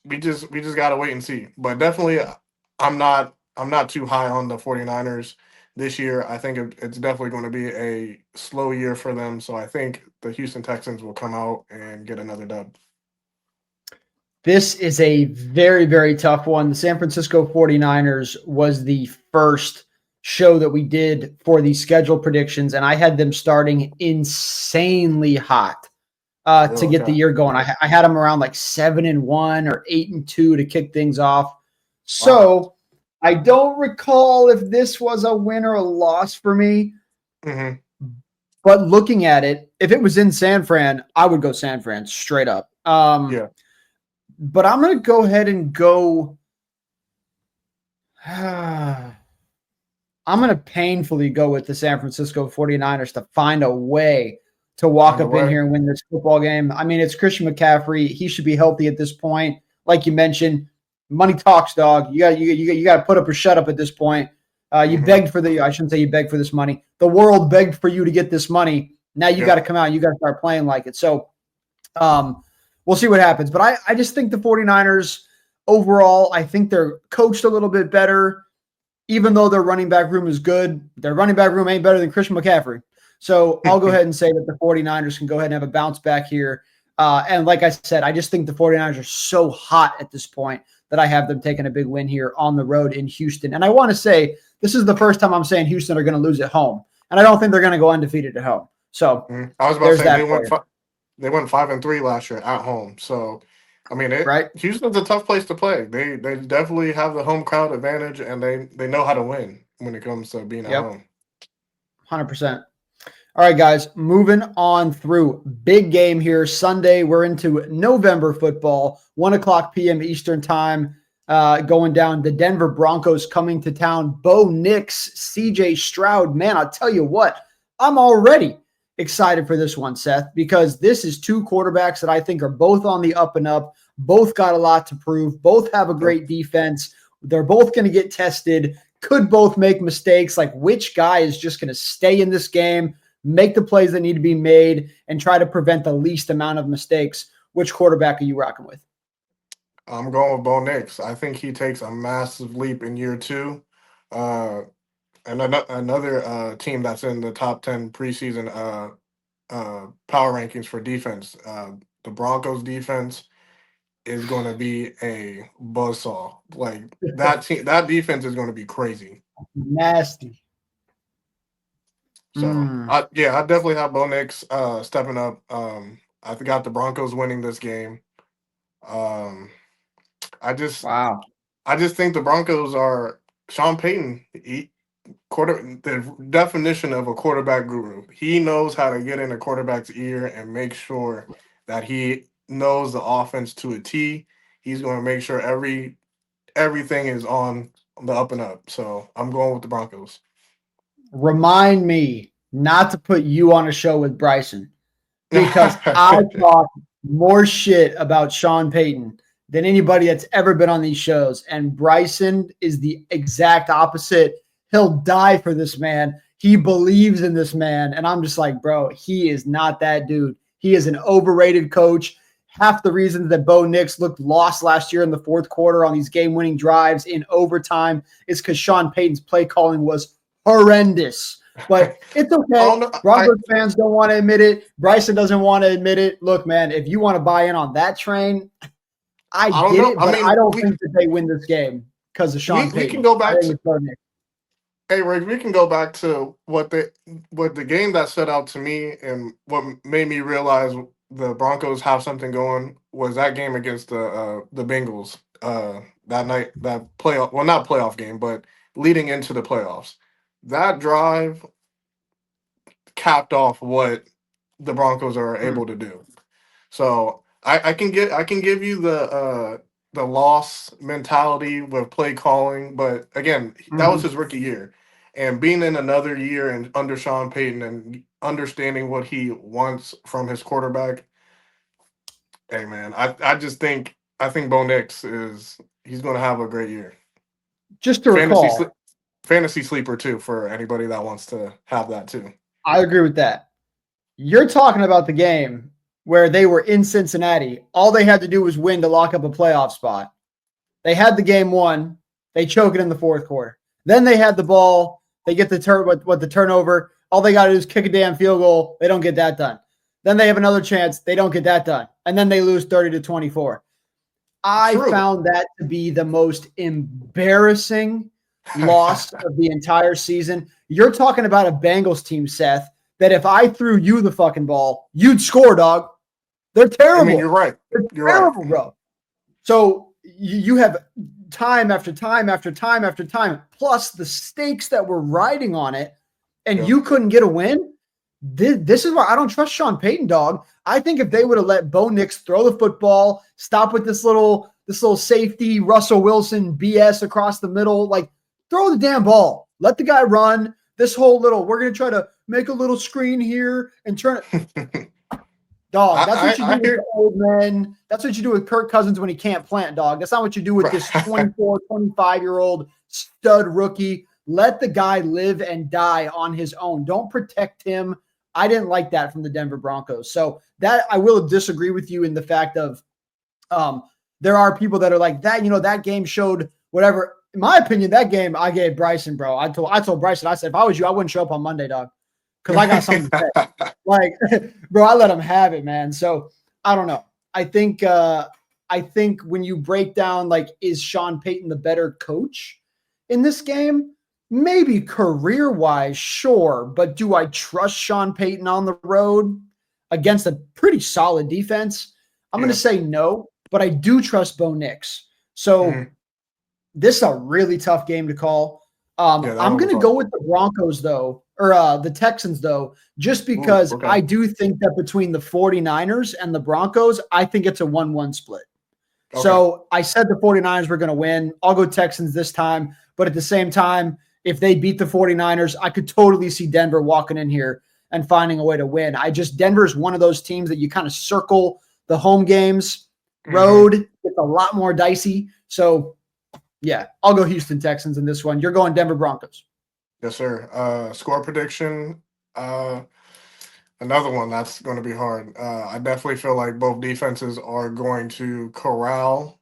we just gotta wait and see. But definitely, I'm not too high on the 49ers this year. I think it's definitely going to be a slow year for them. So I think the Houston Texans will come out and get another dub. This is a very, very tough one. The San Francisco 49ers was the first show that we did for the schedule predictions, and I had them starting insanely hot to get the year going. I had them around like 7-1 or 8-2 to kick things off. So Wow. I don't recall if this was a win or a loss for me. Mm-hmm. But looking at it, if it was in San Fran, I would go San Fran straight up. Yeah. But I'm going to go ahead and go. I'm going to painfully go with the San Francisco 49ers to find a way to walk up in here and win this football game. I mean, it's Christian McCaffrey. He should be healthy at this point. Like you mentioned, money talks, dog. You got to put up or shut up at this point. You begged for I shouldn't say you begged for this money. The world begged for you to get this money. Now you got to come out. You got to start playing like it. So we'll see what happens. But I just think the 49ers overall, I think they're coached a little bit better. Even though their running back room is good, their running back room ain't better than Christian McCaffrey. So I'll go ahead and say that the 49ers can go ahead and have a bounce back here. And like I said, I just think the 49ers are so hot at this point that I have them taking a big win here on the road in Houston. And I want to say this is the first time I'm saying Houston are going to lose at home. And I don't think they're going to go undefeated at home. So I was about to there's say that they went 5-3 last year at home. So I mean, right? Houston's a tough place to play. They definitely have the home crowd advantage, and they know how to win when it comes to being at Yep, home. 100%. All right, guys, moving on through. Big game here. Sunday, we're into November football, 1 o'clock p.m. Eastern time, going down. The Denver Broncos coming to town. Bo Nix, CJ Stroud. Man, I'll tell you what, I'm already excited for this one, Seth, because this is two quarterbacks that I think are both on the up and up. Both got a lot to prove. Both have a great defense. They're both going to get tested. Could both make mistakes. Like, which guy is just going to stay in this game, make the plays that need to be made, and try to prevent the least amount of mistakes? Which quarterback are you rocking with? I'm going with Bo Nix. I think he takes a massive leap in year two. And another team that's in the top 10 preseason power rankings for defense. The Broncos defense is going to be a buzzsaw. Like that defense is going to be crazy. Nasty. So I definitely have Bo Nix stepping up. I got the Broncos winning this game. Um, I just Wow. I just think the Broncos are Sean Payton. The definition of a quarterback guru. He knows how to get in a quarterback's ear and make sure that he knows the offense to a T. He's going to make sure everything is on the up and up. So I'm going with the Broncos. Remind me not to put you on a show with Bryson, because I talk more shit about Sean Payton than anybody that's ever been on these shows. And Bryson is the exact opposite. He'll die for this man. He believes in this man. And I'm just like, bro, he is not that dude. He is an overrated coach. Half the reasons that Bo Nix looked lost last year in the fourth quarter on these game-winning drives in overtime is because Sean Payton's play calling was horrendous. But it's okay. No, Broncos fans don't want to admit it. Bryson doesn't want to admit it. Look, man, if you want to buy in on that train, I get it, but I don't think that they win this game because of Sean Payton. We can go back to Hey, Rick, we can go back to what the game that stood out to me and what made me realize the Broncos have something going was that game against the Bengals that night, that playoff, well, not playoff game, but leading into the playoffs. That drive capped off what the Broncos are able to do. So I can give you the loss mentality with play calling, but again, that was his rookie year. And being in another year and under Sean Payton and understanding what he wants from his quarterback, hey man, I think Bo Nix he's going to have a great year. Just to recall, fantasy sleeper too for anybody that wants to have that too. I agree with that. You're talking about the game where they were in Cincinnati. All they had to do was win to lock up a playoff spot. They had the game won. They choke it in the fourth quarter. Then they had the ball. They get the turnover. All they got to do is kick a damn field goal. They don't get that done. Then they have another chance. They don't get that done. And then they lose 30-24. I found that to be the most embarrassing loss of the entire season. You're talking about a Bengals team, Seth, that if I threw you the fucking ball, you'd score, dog. They're terrible. I mean, you're right. They're terrible, bro. So you have time after time after time after time, plus the stakes that were riding on it, and you couldn't get a win. This is why I don't trust Sean Payton, dog. I think if they would have let Bo Nix throw the football, stop with this little safety Russell Wilson BS across the middle, like throw the damn ball, let the guy run. This whole we're gonna try to make a little screen here and turn it. Dog, that's what you do with the old men. That's what you do with Kirk Cousins when he can't plant, dog. That's not what you do with this 24, 25-year-old stud rookie. Let the guy live and die on his own. Don't protect him. I didn't like that from the Denver Broncos. So that I will disagree with you in the fact of there are people that are like that, that game showed whatever. In my opinion, that game I gave Bryson, bro. I told Bryson, I said, if I was you, I wouldn't show up on Monday, dog. Because I got something to say. Like, bro, I let him have it, man. So I don't know. I think when you break down, like, is Sean Payton the better coach in this game? maybe career-wise, sure, but do I trust Sean Payton on the road against a pretty solid defense? I'm going to Yeah. say no, but I do trust Bo Nix. So Mhm. this is a really tough game to call. Yeah, that I'm one was going to hard. go with the Broncos, though, or the Texans, though, just Ooh, because okay. I do think that between the 49ers and the Broncos, I think it's a 1-1 split. Okay. So I said the 49ers were going to win. I'll go Texans this time. But at the same time, if they beat the 49ers, I could totally see Denver walking in here and finding a way to win. Denver is one of those teams that you kind of circle the home games. Hmm. Road, it's a lot more dicey. So, yeah, I'll go Houston Texans in this one. You're going Denver Broncos. Yes, sir. Score prediction. Uh, Another one that's going to be hard. I definitely feel like both defenses are going to corral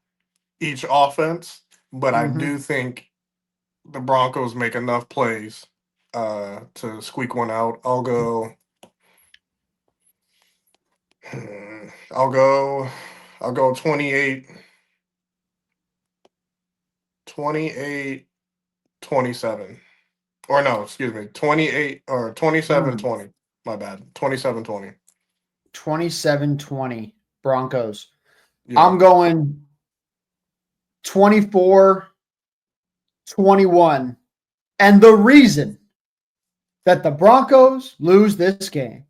each offense, but I Mm-hmm. do think the Broncos make enough plays to squeak one out. I'll go, I'll go 28, 27. Or no, excuse me, 28 or 27, 20. My bad. 27-20. 27-20 Broncos. Yeah. I'm going 24-21. And the reason that the Broncos lose this game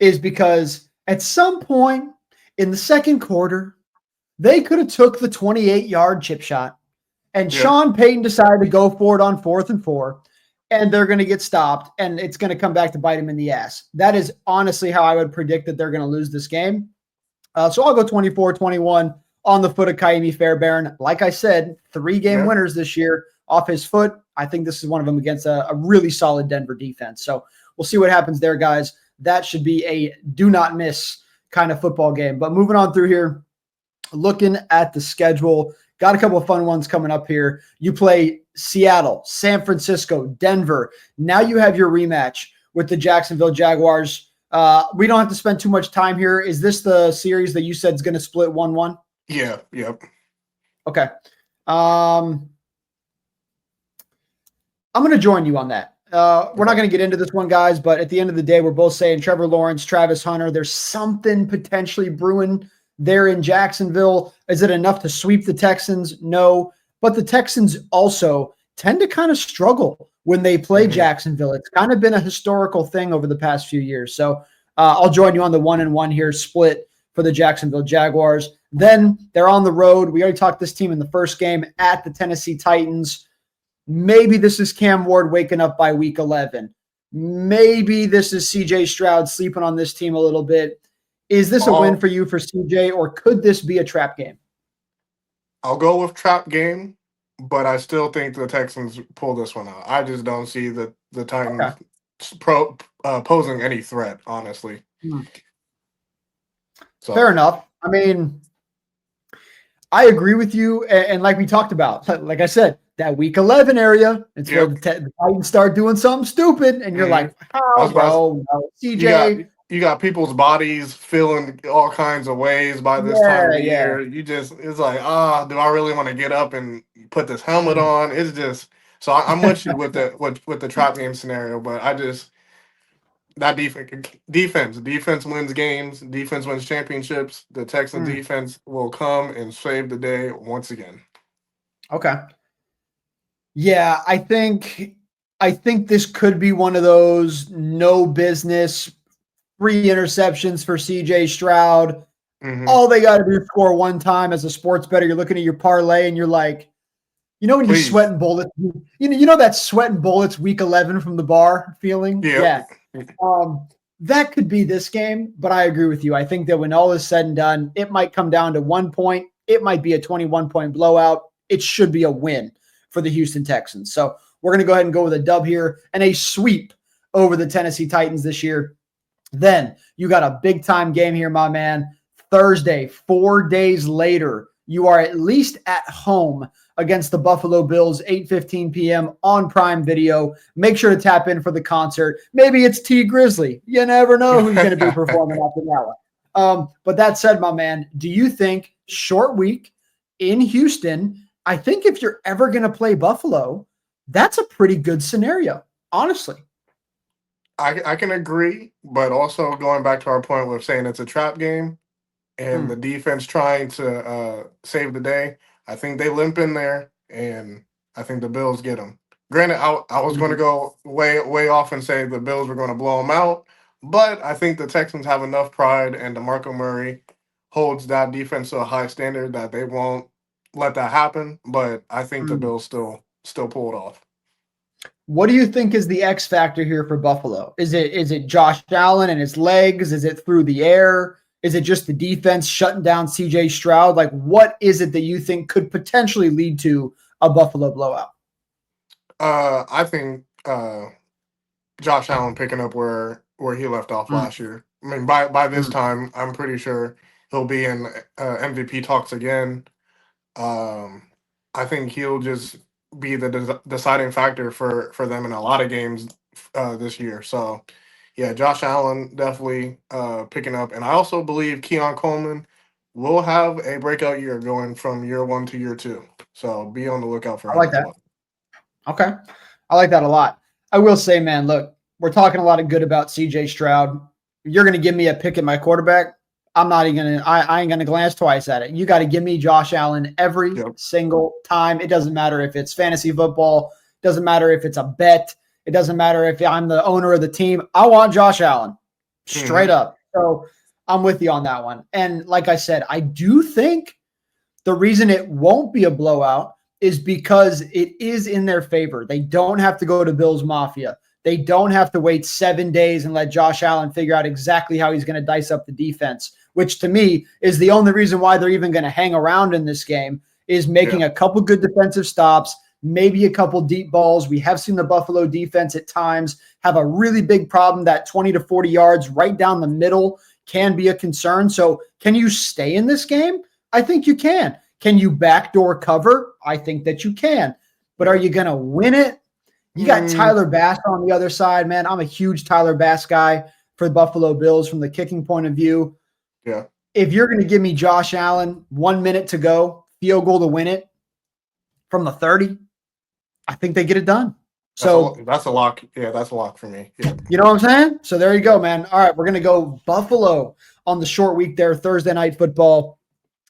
is because at some point in the second quarter, they could have took the 28-yard chip shot, and Yeah. Sean Payton decided to go for it on 4th and 4, and they're going to get stopped, and it's going to come back to bite them in the ass. That is honestly how I would predict that they're going to lose this game. So I'll go 24-21 on the foot of Kaimi Fairbairn. Like I said, 3-game Yeah. winners this year off his foot. I think this is one of them against a really solid Denver defense. So we'll see what happens there, guys. That should be a do not miss kind of football game. But moving on through here, looking at the schedule, got a couple of fun ones coming up here. You play Seattle, San Francisco, Denver. Now you have your rematch with the Jacksonville Jaguars. We don't have to spend too much time here. Is this the series that you said is going to split 1-1? Yeah. Yep. Okay. I'm going to join you on that. We're not Okay. going to get into this one, guys, but at the end of the day, we're both saying Trevor Lawrence, Travis Hunter, there's something potentially brewing there in Jacksonville. Is it enough to sweep the Texans? No. But the Texans also tend to kind of struggle when they play Hmm. Jacksonville. It's kind of been a historical thing over the past few years. So I'll join you on the 1-1 here split for the Jacksonville Jaguars. Then they're on the road. We already talked this team in the first game at the Tennessee Titans. Maybe this is Cam Ward waking up by week 11. Maybe this is CJ Stroud sleeping on this team a little bit. Is this a win I'll for you for CJ, or could this be a trap game? I'll go with trap game, but I still think the Texans pull this one out. I just don't see the Okay. Titans posing any threat, honestly. Fair So enough. I mean, I agree with you. And like we talked about, like I said, that week 11 area, it's where yep. the Titans start doing something stupid. And you're Hmm. like, I oh, was about no, you got CJ. you got people's bodies feeling all kinds of ways by this time of Yeah, the yeah. year. It's like, do I really want to get up and put this helmet Mm. on? It's just so I'm with you with the trap game scenario, but I just that defense wins games, defense wins championships. The Texans Mm. defense will come and save the day once again. Okay. Yeah, I think this could be one of those no business free interceptions for CJ Stroud. Hmm. All they got to do is score one time as a sports bettor. You're looking at your parlay and you're like, when you're Please. sweating bullets, you know that sweating bullets week 11 from the bar feeling? Yep. Yeah. That could be this game, but I agree with you. I think that when all is said and done, it might come down to 1 point. It might be a 21-point blowout. It should be a win for the Houston Texans. So we're going to go ahead and go with a dub here and a sweep over the Tennessee Titans this year. Then you got a big time game here, my man. Thursday, 4 days later, you are at least at home against the Buffalo Bills, 8:15 p.m. on Prime Video. Make sure to tap in for the concert. Maybe it's T Grizzly. You never know who's going to be performing after that one. But that said, my man, do you think short week in Houston? I think if you're ever going to play Buffalo, That's a pretty good scenario, honestly. I can agree, but also going back to our point with saying it's a trap game and the Mm, defense trying to save the day, I think they limp in there, and I think the Bills get them. Granted, I was going to mhm, go way off and say the Bills were going to blow them out, but I think the Texans have enough pride, and DeMarco Murray holds that defense to a high standard that they won't let that happen. But I think the mm. Bills still pull it off. What do you think is the X factor here for Buffalo? Is it Josh Allen and his legs? Is it through the air? Is it just the defense shutting down CJ Stroud? Like, what is it that you think could potentially lead to a Buffalo blowout? I think Josh Allen picking up where he left off Mm, last year. I mean, by this mm, time, I'm pretty sure he'll be in MVP talks again. Um, I think he'll just be the deciding factor for them in a lot of games this year. So, yeah, Josh Allen definitely picking up, and I also believe Keon Coleman will have a breakout year going from year one to year two. So be on the lookout for I him like as that. well. Okay. I like that a lot. I will say, man, look, we're talking a lot of good about CJ Stroud. You're going to give me a pick at my quarterback. I'm not even going to, I ain't going to glance twice at it. You got to give me Josh Allen every Yep. single time. It doesn't matter if it's fantasy football, doesn't matter if it's a bet, it doesn't matter if I'm the owner of the team. I want Josh Allen straight Hmm. up. So I'm with you on that one. And like I said, I do think the reason it won't be a blowout is because it is in their favor. They don't have to go to Bills Mafia. They don't have to wait 7 days and let Josh Allen figure out exactly how he's going to dice up the defense, which to me is the only reason why they're even going to hang around in this game, is Yeah. making a couple good defensive stops, maybe a couple deep balls. We have seen the Buffalo defense at times have a really big problem. That 20 to 40 yards right down the middle can be a concern. So can you stay in this game? I think you can. Can you backdoor cover? I think that you can. But are Yeah. you going to win it? You got Mm, Tyler Bass on the other side, man. I'm a huge Tyler Bass guy for the Buffalo Bills from the kicking point of view. yeah. If you're going to give me Josh Allen, 1 minute to go, field goal to win it from the 30, I think they get it done. So, That's a lock. Yeah, that's a lock for me. Yeah. you know what I'm saying? So there you Yeah. go, man. All right, we're going to go Buffalo on the short week there, Thursday night football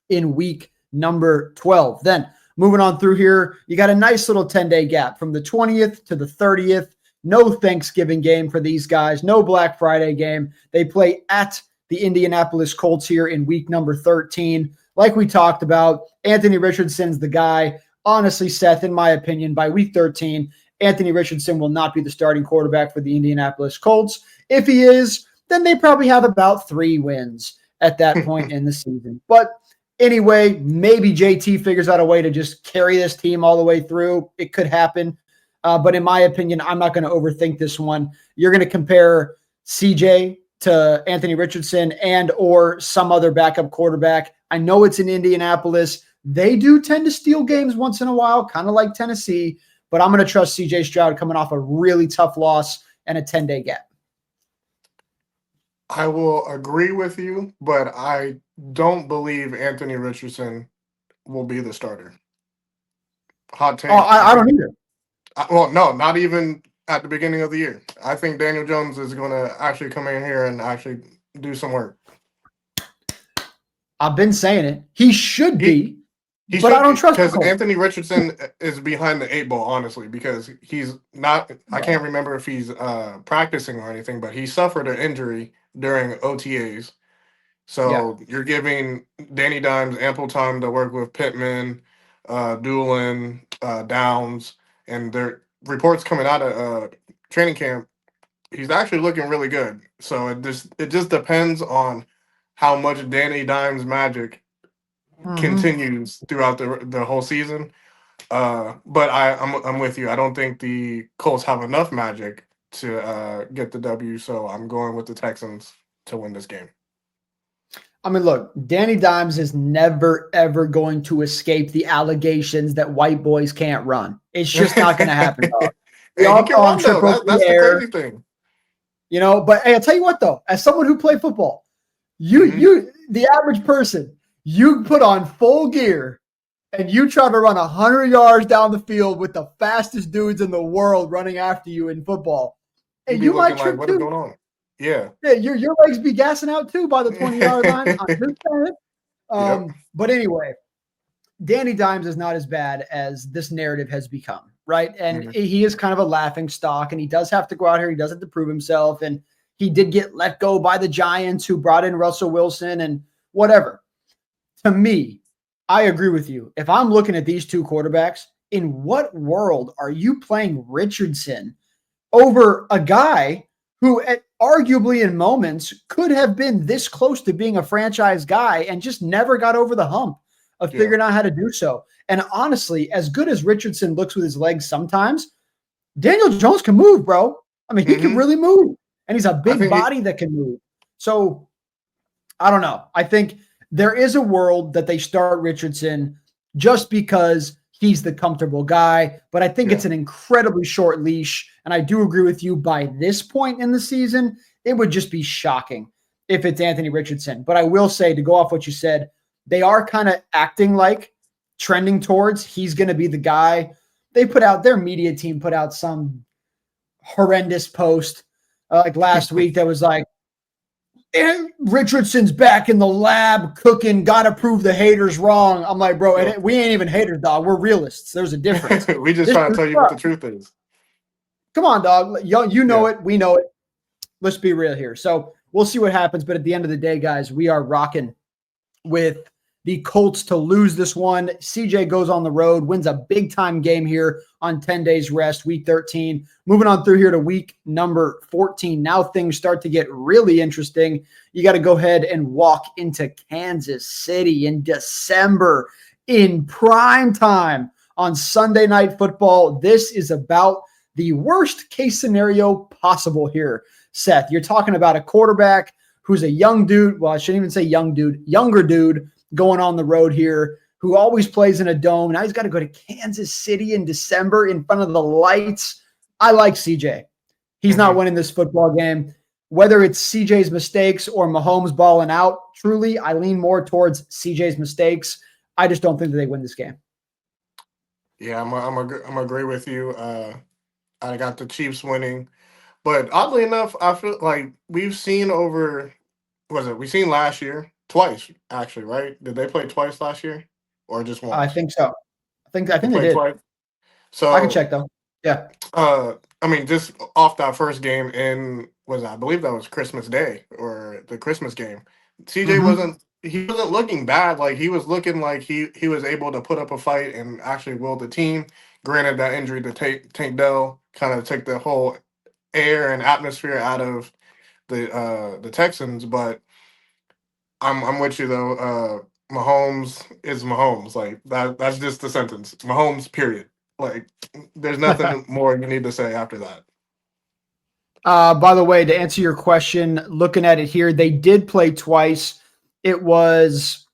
in week number 12. Then moving on through here, you got a nice little 10-day gap from the 20th to the 30th. No Thanksgiving game for these guys, no Black Friday game. They play at the Indianapolis Colts here in week number 13. Like we talked about, Anthony Richardson's the guy. Honestly, Seth, in my opinion, by week 13, Anthony Richardson will not be the starting quarterback for the Indianapolis Colts. If he is, then they probably have about 3 wins at that point in the season. But anyway, maybe JT figures out a way to just carry this team all the way through. It could happen. But in my opinion, I'm not going to overthink this one. You're going to compare CJ to Anthony Richardson and or some other backup quarterback. I know it's in Indianapolis. They do tend to steal games once in a while, kind of like Tennessee. But I'm going to trust CJ Stroud coming off a really tough loss and a 10-day gap. I will agree with you, but I don't believe Anthony Richardson will be the starter. Hot Oh, take. I I think. don't either. Well, no, not even at the beginning of the year. I think Daniel Jones is going to actually come in here and actually do some work. I've been saying it. He should He be, he but I should don't be, trust the because Colts. Anthony Richardson is behind the 8 ball, honestly, because he's not. I Right. can't remember if he's practicing or anything, but he suffered an injury during OTAs. Yeah. So you're giving Danny Dimes ample time to work with Pittman, Doolin, Downs, and there reports coming out of training camp. He's actually looking really good. So it just depends on how much Danny Dimes magic Mm-hmm. continues throughout the whole season. But I'm with you. I don't think the Colts have enough magic to get the W. So I'm going with the Texans to win this game. I mean, look, Danny Dimes is never, ever going to escape the allegations that white boys can't run. It's just not going to happen, dog. We Hey, he all can saw him run though. trip over the That's the air, crazy thing. but hey, I'll tell you what, though, as someone who played football, Hmm. the average person, you put on full gear and you try to run 100 yards down the field with the fastest dudes in the world running after you in football, You'd and be you might looking like, trip what is too. going on? Yeah. Yeah, your legs be gassing out too by the 20-yard line. I'm just saying. Yep. But anyway, Danny Dimes is not as bad as this narrative has become, right? And Mhm. he is kind of a laughing stock, and he does have to go out here. He does have to prove himself, and he did get let go by the Giants, who brought in Russell Wilson and whatever. To me, I agree with you. If I'm looking at these two quarterbacks, in what world are you playing Richardson over a guy who arguably in moments could have been this close to being a franchise guy and just never got over the hump of Yeah. figuring out how to do so? And honestly, as good as Richardson looks with his legs sometimes, Daniel Jones can move, bro. I mean, he can Hmm. really move, and he's a I big think he, body that can move. So I don't know. I think there is a world that they start Richardson just because he's the comfortable guy, but I think yeah. it's an incredibly short leash. And I do agree with you by this point in the season, it would just be shocking if it's Anthony Richardson. But I will say, to go off what you said, they are kind of acting like trending towards he's going to be the guy. Their media team put out some horrendous post like last week that was like, and Richardson's back in the lab cooking, gotta prove the haters wrong. I'm like, bro, Yeah. we ain't even haters, dog. We're realists. There's a difference. We just This trying to is tell you what the tough. truth is. Come on, dog. You know Yeah. it. We know it. Let's be real here. So we'll see what happens. But at the end of the day, guys, we are rocking with the Colts to lose this one. CJ goes on the road, wins a big time game here on 10 days rest, week 13. Moving on through here to week number 14. Now things start to get really interesting. You got to go ahead and walk into Kansas City in December in prime time on Sunday Night Football. This is about the worst case scenario possible here, Seth. You're talking about a quarterback who's a young dude. Well, I shouldn't even say young dude, younger dude going on the road here who always plays in a dome. Now he's got to go to Kansas City in December in front of the lights. I like CJ. He's not Hmm. winning this football game. Whether it's CJ's mistakes or Mahomes balling out, truly, I lean more towards CJ's mistakes. I just don't think that they win this game. Yeah, I'm agree with you. I got the Chiefs winning, but oddly enough, I feel like we've seen over. Was it? We seen last year twice actually, right? Did they play twice last year, or just I once? think so. I They think they played did. twice. I can So, check though. Yeah. I mean, just off that first game in was I believe that was Christmas Day or the Christmas game. CJ Mm-hmm. wasn't looking bad. Like he was looking like he was able to put up a fight and actually will the team. Granted, that injury to Tank Dell kind of took the whole air and atmosphere out of the Texans, but I'm with you though. Mahomes is Mahomes. Like that's just the sentence. Mahomes, period. Like there's nothing more you need to say after that. By the way, to answer your question, looking at it here, they did play twice. It was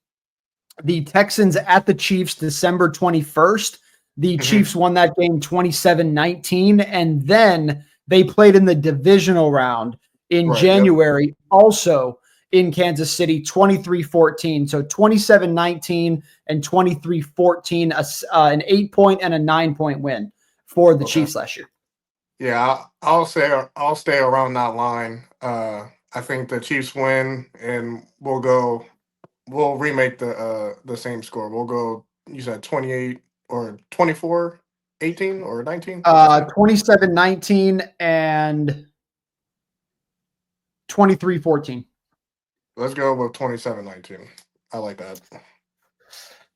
the Texans at the Chiefs December 21st. The Hmm. Chiefs won that game 27-19. And then they played in the divisional round in Right. Yep. January, also in Kansas City, 23-14. So 27-19 and 23-14, an 8-point and a 9-point win for the Okay. Chiefs last year. Yeah, I'll stay around that line. I think the Chiefs win, and we'll remake the same score. We'll go. You said 28 or 24, 18 or 19. What'd you say? 27-19 and 23-14. Let's go with 27-19. I like that.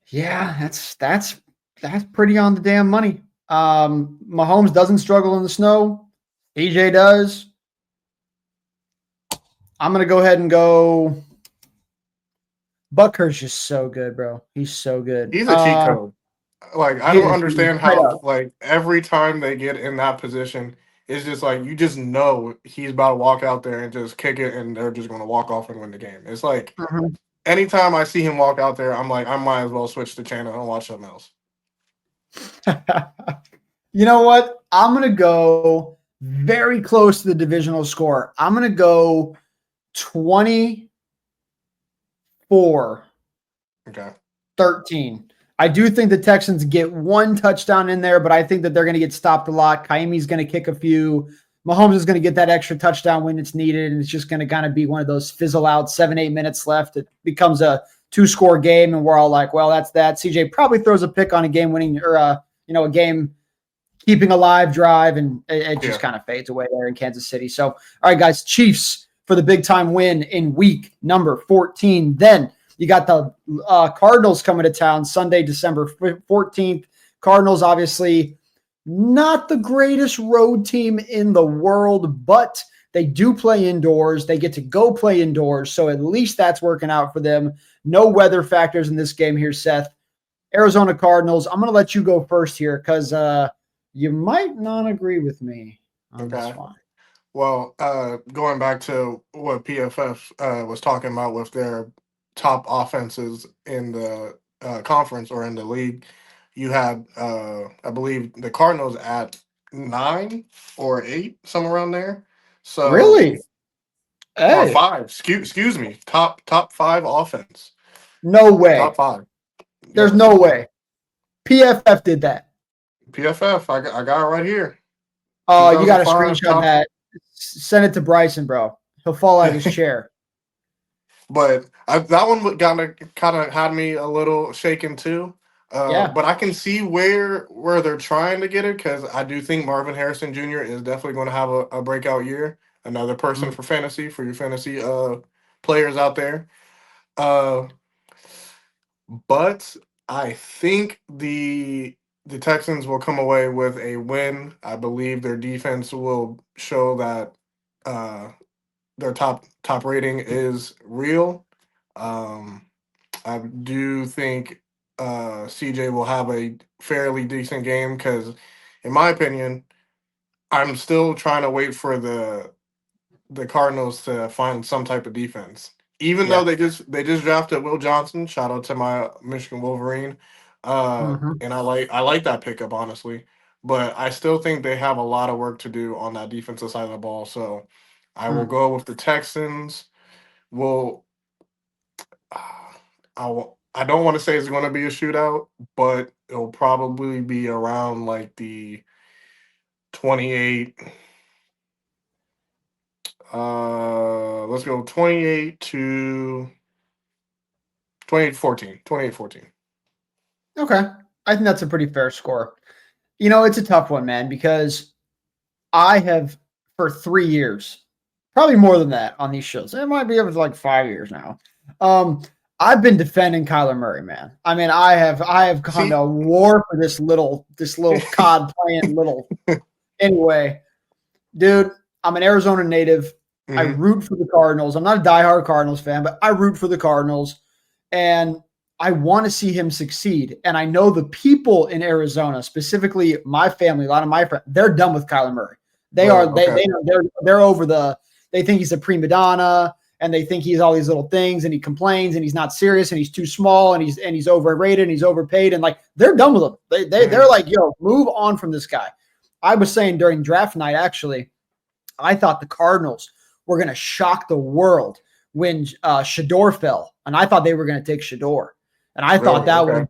Yeah, that's pretty on the damn money. Mahomes doesn't struggle in the snow. EJ does. I'm gonna go ahead and go. Buckhurst is so good, bro. He's so good. He's a cheat code. Like I He don't is understand straight how up. like every time they get in that position, it's just like you just know he's about to walk out there and just kick it, and they're just going to walk off and win the game. It's like Mhm. anytime I see him walk out there, I'm like, I might as well switch the channel and watch something else. You know what? I'm gonna go very close to the divisional score. I'm gonna go 24-13. Okay. I do think the Texans get one touchdown in there, but I think that they're going to get stopped a lot. Kaimi's going to kick a few. Mahomes is going to get that extra touchdown when it's needed, and it's just going to kind of be one of those fizzle out 7-8 minutes left. It becomes a 2-score game, and we're all like, well, that's that. CJ probably throws a pick on a game-winning or a game keeping alive drive, and it just kind of fades away there in Kansas City. So, all right, guys, Chiefs for the big-time win in week number 14. Then you got the Cardinals coming to town Sunday, December 14th. Cardinals, obviously, not the greatest road team in the world, but they do play indoors. They get to go play indoors, so at least that's working out for them. No weather factors in this game here, Seth. Arizona Cardinals, I'm going to let you go first here because you might not agree with me on this one. Well, going back to what PFF was talking about with their top offenses in the conference or in the league, you had, I believe, the Cardinals at 9 or 8, somewhere around there. So really, or 5. Excuse me, top 5 offense. No way. Top 5. There's no way. PFF did that. PFF, I got it right here. Oh, you got to screenshot that. Send it to Bryson, bro. He'll fall out of his chair. But that one kind of had me a little shaken too. But I can see where they're trying to get it because I do think Marvin Harrison Jr. is definitely going to have a breakout year. Another person for fantasy, for your fantasy players out there. But I think the Texans will come away with a win. I believe their defense will show that their top rating is real. I do think CJ will have a fairly decent game because, in my opinion, I'm still trying to wait for the Cardinals to find some type of defense. Even though they just drafted Will Johnson, shout out to my Michigan Wolverine, and I like that pickup honestly, but I still think they have a lot of work to do on that defensive side of the ball. So I will go with the Texans. I don't want to say it's going to be a shootout, but it'll probably be around like the 28. Let's go 28 to 28-14. 28-14. Okay. I think that's a pretty fair score. It's a tough one, man, because I have, for 3 years, probably more than that on these shows. It might be over like 5 years now. I've been defending Kyler Murray, man. I mean, I have gone to war for this little COD playing little. Anyway, dude, I'm an Arizona native. I root for the Cardinals. I'm not a diehard Cardinals fan, but I root for the Cardinals, and I want to see him succeed. And I know the people in Arizona, specifically my family, a lot of my friends, they're done with Kyler Murray. They're over the. They think he's a prima donna, and they think he's all these little things, and he complains, and he's not serious, and he's too small, and he's overrated, and he's overpaid, and like they're done with him. They're like, yo, move on from this guy. I was saying during draft night, actually, I thought the Cardinals were going to shock the world when Shador fell, and I thought they were going to take Shador, and I thought that would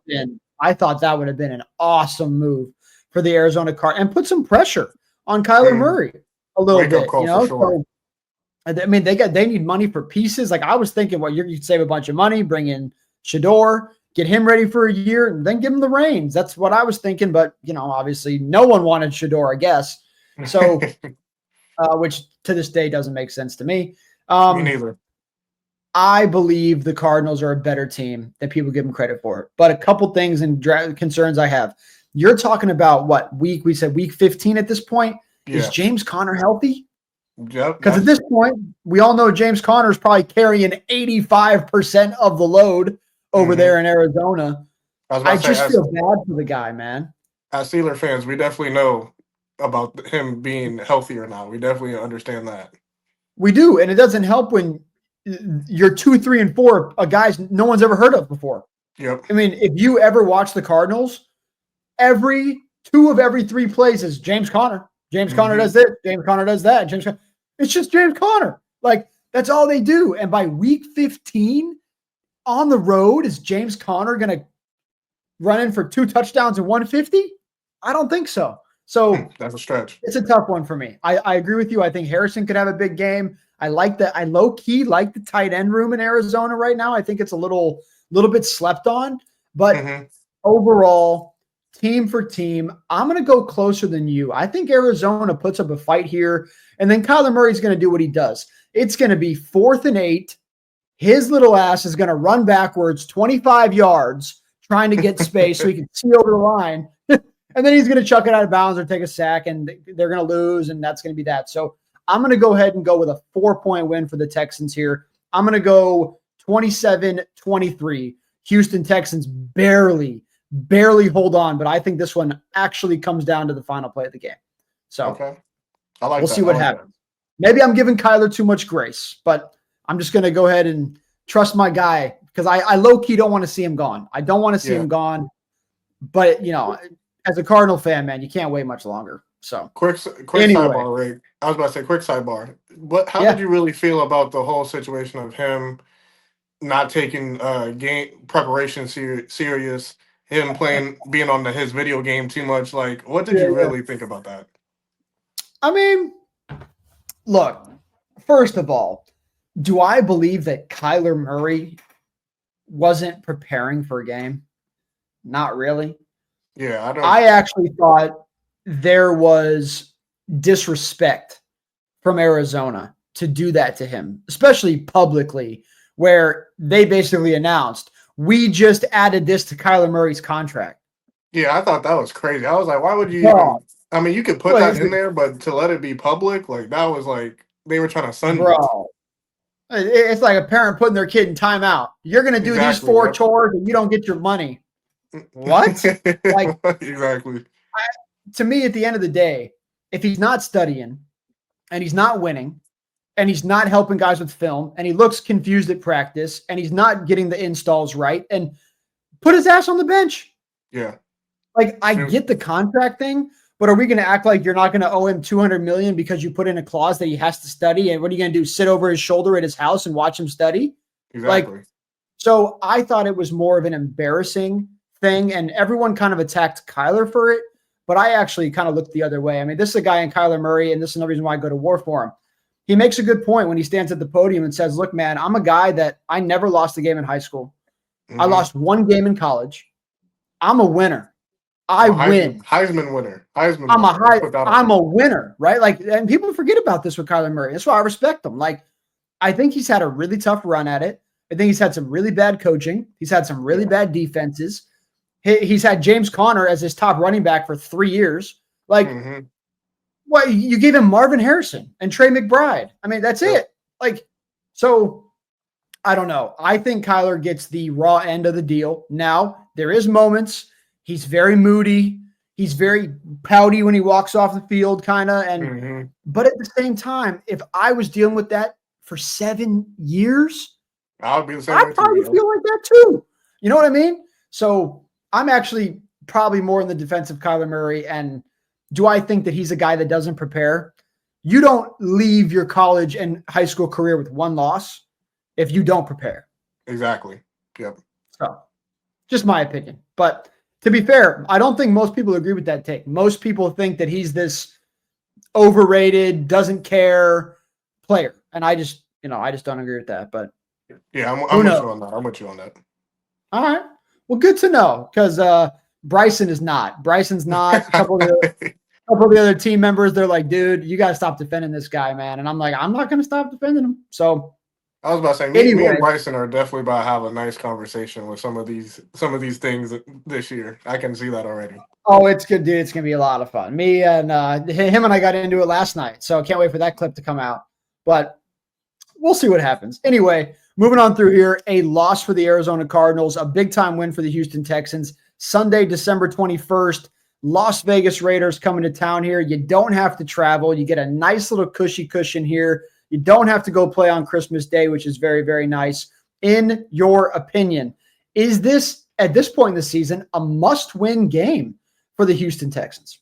have been an awesome move for the Arizona Cardinals and put some pressure on Kyler Murray a little bit. So, I mean, they need money for pieces. Like I was thinking, well, you'd save a bunch of money, bring in Shador, get him ready for a year, and then give him the reins. That's what I was thinking. But obviously, no one wanted Shador, I guess. So, which to this day doesn't make sense to me. Me neither. I believe the Cardinals are a better team than people give them credit for. But a couple things and concerns I have. You're talking about what week? We said week 15 at this point. Yeah. Is James Conner healthy? Yep. Because at this point, we all know James Conner is probably carrying 85% of the load over there in Arizona. I just feel bad for the guy, man. As Steeler fans, we definitely know about him being healthy or not. We definitely understand that. We do, and it doesn't help when you're 2, 3, and 4 guys no one's ever heard of before. Yep. I mean, if you ever watch the Cardinals, every 2 of every 3 plays is James Conner. James Conner does this. James Conner does that. It's just James Conner. Like, that's all they do. And by week 15 on the road, is James Conner going to running for 2 touchdowns and 150? I don't think so. So That's a stretch. it's a tough one for me. I agree with you. I think Harrison could have a big game. I like that. I low key like the tight end room in Arizona right now. I think it's a little bit slept on, but overall, team for team, I'm going to go closer than you. I think Arizona puts up a fight here, and then Kyler Murray's going to do what he does. It's going to be 4th and 8. His little ass is going to run backwards 25 yards trying to get space so he can see over the line. And then he's going to chuck it out of bounds or take a sack, and they're going to lose, and that's going to be that. So I'm going to go ahead and go with a 4-point win for the Texans here. I'm going to go 27-23. Houston Texans barely hold on, but I think this one actually comes down to the final play of the game. So okay. I like we'll that. see what happens. Maybe I'm giving Kyler too much grace, but I'm just going to go ahead and trust my guy because I low-key don't want to see him gone. I don't want to see him gone, but, as a Cardinal fan, man, you can't wait much longer. So quick sidebar, Rick. I was about to say quick sidebar. How did you really feel about the whole situation of him not taking game preparation serious, him being on his video game too much? Like, what did you really think about that? I mean, look, first of all, do I believe that Kyler Murray wasn't preparing for a game? Not really. Yeah, I actually thought there was disrespect from Arizona to do that to him, especially publicly, where they basically announced, we just added this to Kyler Murray's contract. Yeah, I thought that was crazy. I was like, why would you even – I mean, you could put that in there, but to let it be public, like that was like they were trying to sun you. It's like a parent putting their kid in timeout. You're going to do these 4 chores and you don't get your money. What? Like, exactly. To me, at the end of the day, if he's not studying and he's not winning and he's not helping guys with film and he looks confused at practice and he's not getting the installs right, and put his ass on the bench. Yeah. Like, I get the contract thing, but are we going to act like you're not going to owe him $200 million because you put in a clause that he has to study? And what are you going to do? Sit over his shoulder at his house and watch him study? Exactly. So I thought it was more of an embarrassing thing, and everyone kind of attacked Kyler for it, but I actually kind of looked the other way. I mean, this is a guy in Kyler Murray, and this is another reason why I go to war for him. He makes a good point when he stands at the podium and says, look, man, I'm a guy that I never lost a game in high school. I lost 1 game in college. I'm a winner. I win. Heisman winner. I'm a winner, right? Like, and people forget about this with Kyler Murray. That's why I respect him. Like, I think he's had a really tough run at it. I think he's had some really bad coaching. He's had some really bad defenses. He's had James Conner as his top running back for 3 years. Like, what, you gave him Marvin Harrison and Trey McBride. I mean, that's it. Like, so I don't know. I think Kyler gets the raw end of the deal. Now, there is moments. He's very moody. He's very pouty when he walks off the field, kind of. And but at the same time, if I was dealing with that for 7 years, I would be the same. I'd probably feel like that too. You know what I mean? So I'm actually probably more in the defense of Kyler Murray. And do I think that he's a guy that doesn't prepare? You don't leave your college and high school career with 1 loss if you don't prepare. Exactly. Yep. So just my opinion. But to be fair, I don't think most people agree with that take. Most people think that he's this overrated, doesn't care player. And I just don't agree with that. But yeah, I'm with you on that. I'm with you on that. All right. Well, good to know, because Bryson is not. Bryson's not. A couple of the other team members, they're like, dude, you got to stop defending this guy, man. And I'm like, I'm not going to stop defending him. So I was about to say, me and Bryson are definitely about to have a nice conversation with some of these things this year. I can see that already. Oh, it's good, dude. It's going to be a lot of fun. Me and him and I got into it last night, so I can't wait for that clip to come out. But we'll see what happens. Anyway, moving on through here, a loss for the Arizona Cardinals, a big-time win for the Houston Texans. Sunday, December 21st, Las Vegas Raiders coming to town here. You don't have to travel. You get a nice little cushy cushion here. You don't have to go play on Christmas Day, which is very, very nice. In your opinion, is this, at this point in the season, a must-win game for the Houston Texans?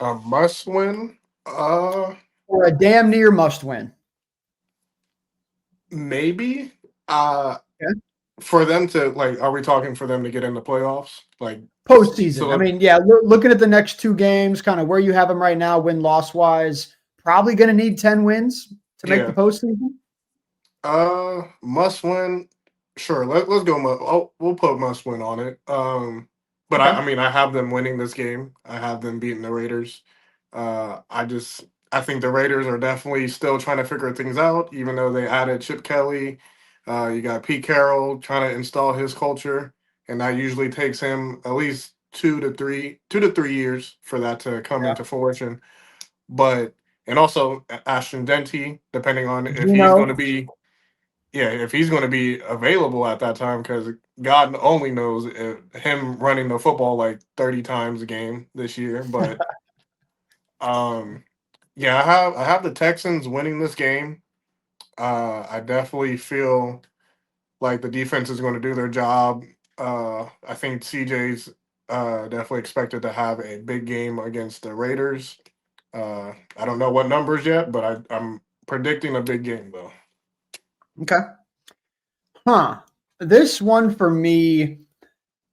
A must-win? Or a damn near must-win? Maybe. for them to like, are we talking for them to get in the playoffs? Like, Postseason. I so mean, yeah, looking at the next two games, kind of where you have them right now, win loss wise, probably going to need 10 wins to make the yeah. postseason. Must win. Sure. Let's go. We'll put must win on it. But Okay. I mean, I have them winning this game. I have them beating the Raiders. I just I think the Raiders are definitely still trying to figure things out, even though they added Chip Kelly. You got Pete Carroll trying to install his culture, and that usually takes him at least 2 to 3 years for that to come Yeah. into fruition. But and also Ashton Denty, depending on if he's going to Gino. be yeah, if he's going to be available at that time, because God only knows if him running the football like 30 times a game this year. But um, yeah, I have the Texans winning this game. I definitely feel like the defense is going to do their job. I think CJ's definitely expected to have a big game against the Raiders. I don't know what numbers yet, but I'm predicting a big game though. Okay. Huh. This one for me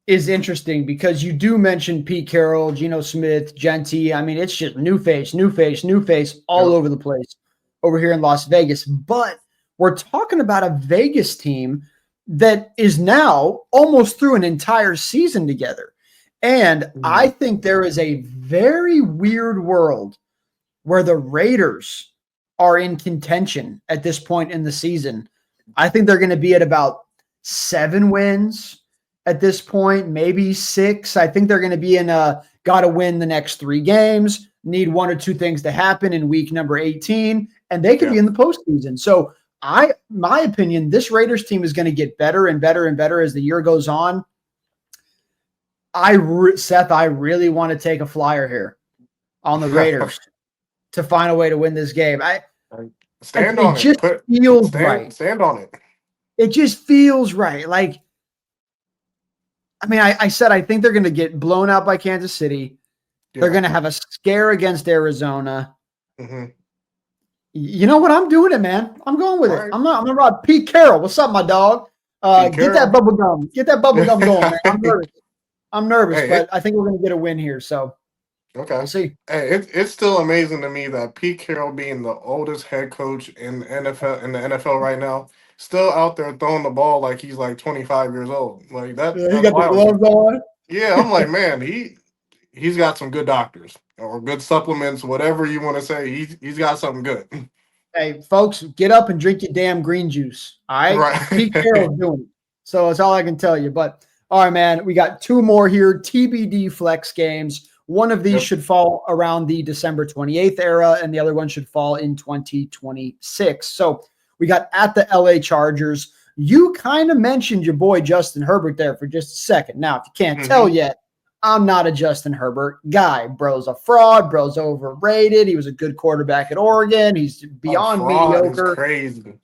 is interesting because you do mention Pete Carroll, Geno Smith, Genty. I mean, it's just new face, new face, new face all Yep. over the place over here in Las Vegas. But we're talking about a Vegas team that is now almost through an entire season together. And I Mhm. think there is a very weird world where the Raiders are in contention at this point in the season. I think they're going to be at about 7 wins at this point, maybe 6. I think they're going to be in a got to win the next 3 games, need 1 or 2 things to happen in week number 18, and they could Yeah. be in the postseason. So my opinion, this Raiders team is going to get better and better and better as the year goes on. Seth, I really want to take a flyer here on the Raiders to find a way to win this game. Stand It on it. just feels Stand right. stand on it. It just feels right. Like, I mean, I said I think they're going to get blown out by Kansas City. They're Yeah. going to have a scare against Arizona. Hmm. You know what? I'm doing it, man. I'm going with All it. right. I'm not. I'm gonna ride Pete Carroll. What's up, my dog? Pete Get that Carroll. bubble gum. Get that bubble gum going, man. I'm Hey, nervous. I'm nervous, but it I think we're going to get a win here. So okay. we'll see. Hey, it's still amazing to me that Pete Carroll, being the oldest head coach in the NFL right now, still out there throwing the ball like he's like 25 years old. Like Yeah, he that's got the wild to me. gloves on. Yeah, I'm like, man, he's got some good doctors or good supplements, whatever you want to say. He's got something good. Hey, folks, get up and drink your damn green juice. All right. Pete Right. Carroll's doing it. So that's all I can tell you. But all right, man, we got 2 more here. TBD flex games. One of these Yep. should fall around the December 28th era, and the other one should fall in 2026. So we got at the LA Chargers. You kind of mentioned your boy Justin Herbert there for just a second. Now, if you can't tell Hmm. yet, I'm not a Justin Herbert guy. Bro's a fraud. Bro's overrated. He was a good quarterback at Oregon. He's Oh, beyond fraud is mediocre. crazy.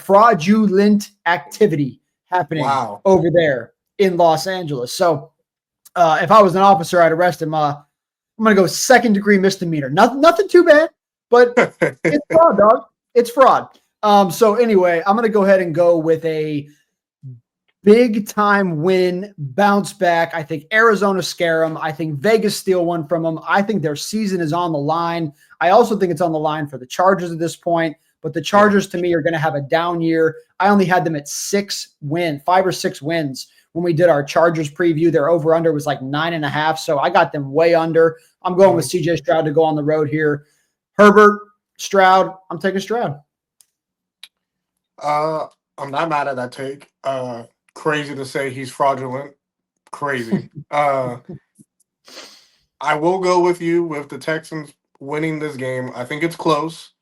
Fraudulent activity happening Wow. over there in Los Angeles. So if I was an officer, I'd arrest him. I'm going to go 2nd-degree misdemeanor. Nothing too bad, but it's fraud, dog. It's fraud. So anyway, I'm going to go ahead and go with a big time win, bounce back. I think Arizona scare them. I think Vegas steal one from them. I think their season is on the line. I also think it's on the line for the Chargers at this point. But the Yeah. Chargers, to me, are going to have a down year. I only had them at 5 or 6 wins when we did our Chargers preview. Their over/under was like 9.5, so I got them way under. I'm going with Mhm. CJ Stroud to go on the road here. Herbert, Stroud. I'm taking Stroud. Uh, I'm not mad at that take. Crazy to say he's fraudulent. Crazy. I will go with you with the Texans winning this game. I think it's close.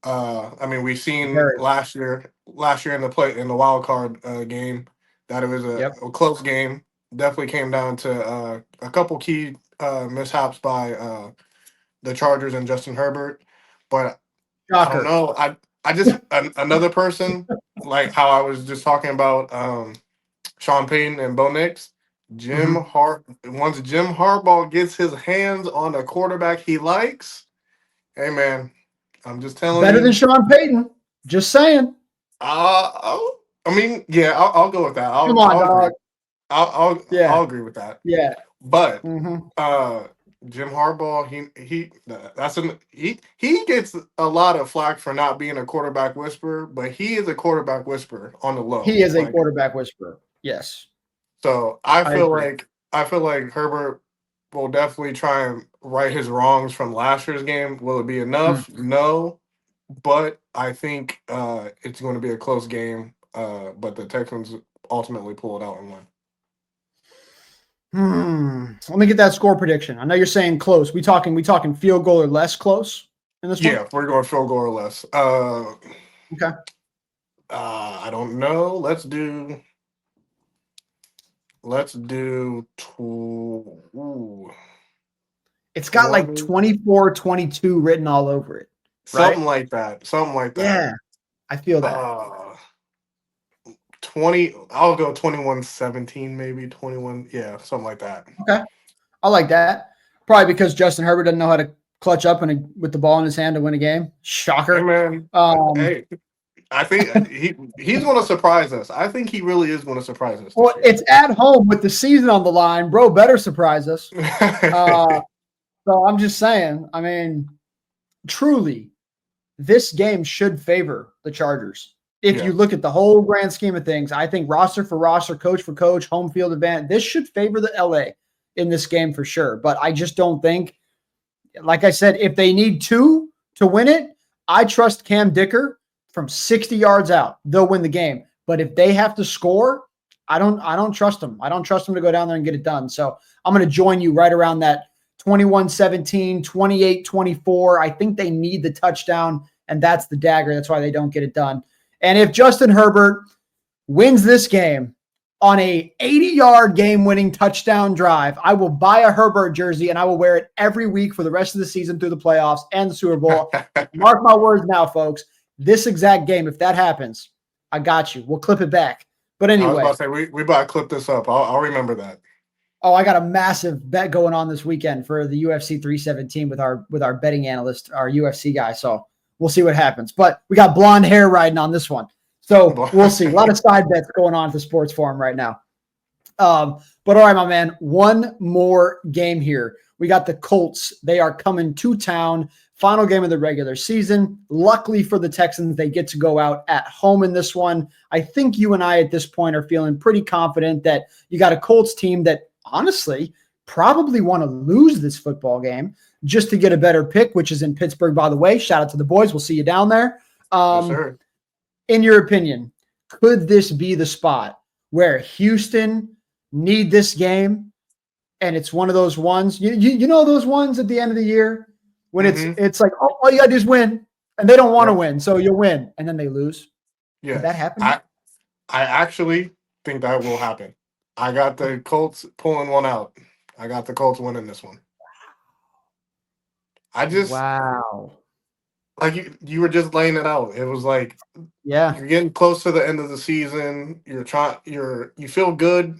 I mean, we've seen Very. last year in the wild card game that it was Yep. a close game. Definitely came down to a couple key mishaps by the Chargers and Justin Herbert. But I don't Shocker. know. I just another person like how I was just talking about Sean Payton and Bo Nix. Mhm. Once Jim Harbaugh gets his hands on a quarterback he likes, hey man, I'm just telling Better than you. Sean Payton. Just saying. Oh, I mean, yeah, I'll go with that. Come I'll on, I'll agree. dog. Yeah. I'll agree with that. Yeah. But Hmm. uh Jim Harbaugh, he gets a lot of flack for not being a quarterback whisperer, but he is a quarterback whisperer on the low. He is a Like, quarterback whisperer. Yes, so I agree. I feel like Herbert will definitely try and right his wrongs from last year's game. Will it be enough? Mm. No, but I think it's going to be a close game. But the Texans ultimately pull it out and win. Let me get that score prediction. I know you're saying close. We talking field goal or less close in this one? Yeah, we're going field goal or less. Okay. I don't know. Let's do ooh, It's got like 20, 24-22 written all over it, something right? like that. Something like that. Yeah, I feel that. Uh 20, I'll go 21-17, maybe 21. Yeah, something like that. Okay. I like that. Probably because Justin Herbert doesn't know how to clutch up with the ball in his hand to win a game. Hey Shocker. man, Um, hey, I think he's going to surprise us. I think he really is going to surprise us well, this year. it's at home with the season on the line. Bro, better surprise us. Uh, so I'm just saying, I mean, truly, this game should favor the Chargers. If you Yeah, look at the whole grand scheme of things, I think roster for roster, coach for coach, home field advantage, this should favor the LA in this game for sure. But I just don't think, like I said, if they need two to win it, I trust Cam Dicker from 60 yards out. They'll win the game. But if they have to score, I don't trust them. I don't trust them to go down there and get it done. So I'm going to join you right around that 21-17, 28-24. I think they need the touchdown, and that's the dagger. That's why they don't get it done. And if Justin Herbert wins this game on a 80-yard game-winning touchdown drive, I will buy a Herbert jersey and I will wear it every week for the rest of the season through the playoffs and the Super Bowl. Mark my words now, folks. This exact game, if that happens, I got you. We'll clip it back. But I was about anyway, to say we about to clip this up. I'll remember that. oh, I got a massive bet going on this weekend for the UFC 317 with our betting analyst, our UFC guy. So we'll see what happens. But we got blonde hair riding on this one. So we'll see. A lot of side bets going on at the sports forum right now. But all right, my man, one more game here. We got the Colts. They are coming to town. Final game of the regular season. Luckily for the Texans, they get to go out at home in this one. I think you and I at this point are feeling pretty confident that you got a Colts team that honestly probably want to lose this football game just to get a better pick, which is in Pittsburgh, by the way. Shout out to the boys. We'll see you down there. Yes, sir. In your opinion, could this be the spot where Houston need this game? And it's one of those ones, you know, those ones at the end of the year when Mm-hmm. it's like, oh, all you got to do is win. And they don't want to Yep. win. So you'll win. And then they lose. Could that Yes. happen? I actually think that will happen. I got the Colts pulling one out. I got the Colts winning this one. I just Wow. like you were just laying it out. It was like Yeah. you're getting close to the end of the season. You feel good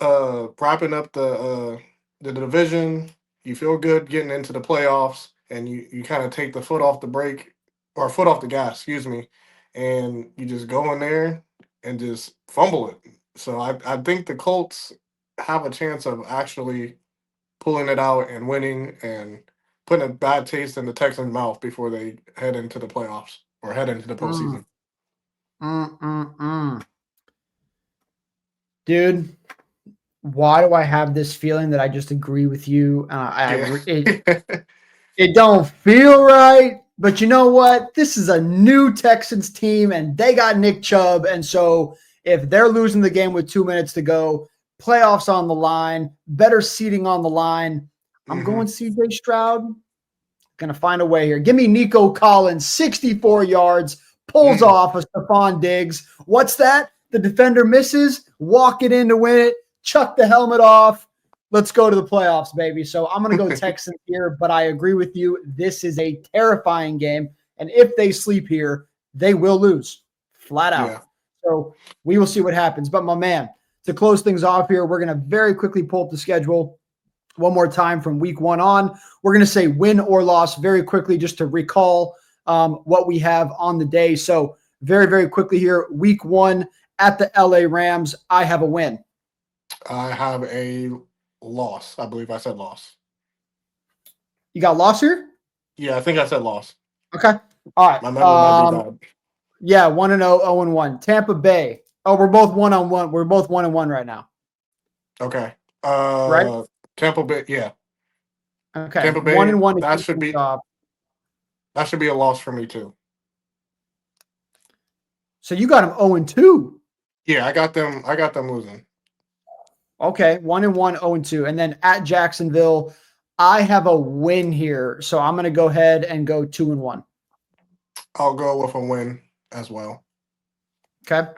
wrapping up the division. You feel good getting into the playoffs, and you kind of take the foot off the brake or foot off the gas, excuse me, and you just go in there and just fumble it. So I think the Colts have a chance of actually pulling it out and winning and putting a bad taste in the Texans' mouth before they head into the playoffs or head into the Mm, postseason. mm. Dude, why do I have this feeling that I just agree with you? Yeah. It don't feel right, but you know what? This is a new Texans team, and they got Nick Chubb. And so if they're losing the game with 2 minutes to go, playoffs on the line, better seating on the line, I'm Hmm. going CJ Stroud. Going to find a way here. Give me Nico Collins, 64 yards, pulls Mm. off a Stephon Diggs. What's that? The defender misses, walk it in to win it, chuck the helmet off. Let's go to the playoffs, baby. So I'm going to go Texans here, but I agree with you. This is a terrifying game. And if they sleep here, they will lose flat Yeah. out. So we will see what happens. But my man, to close things off here, we're going to very quickly pull up the schedule one more time from week 1 on. We're going to say win or loss very quickly just to recall what we have on the day. So very, very quickly here. Week 1 at the LA Rams. I have a win. I have a loss. I believe I said loss. You got loss here? Yeah, I think I said loss. Okay. All right. My memory might be bad. Yeah, 1-0, 0-1. Tampa Bay. Oh, we're both 1-1. We're both 1-1 right now. Okay. Right? Tampa Bay. Yeah, Okay. Tampa Bay. 1-1 to That kick should things be off. a loss for me too. So you got them 0-2. Yeah, I got them. I got them losing. Okay, 1-1, 0-2. And then at Jacksonville, I have a win here. So I'm going to go ahead and go 2-1. I'll go with a win as well. Okay.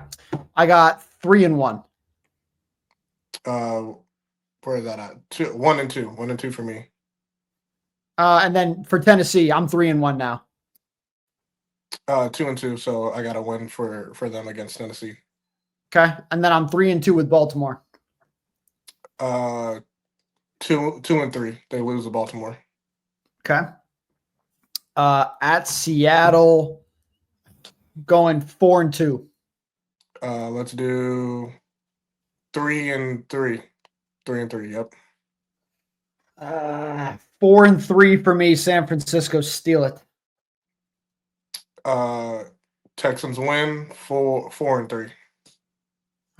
I got 3-1. Where is that at? 1 and 2. 1 and 2 for me. And then for Tennessee, I'm 3-1 now. 2 and 2. So I got a win for them against Tennessee. Okay. And then I'm 3-2 with Baltimore. 2 and 3. They lose to Baltimore. Okay. At Seattle, going 4-2. Let's do 3 and 3. 3 and 3. Yep. 4-3 for me. San Francisco, steal it. Texans win 4 and 3.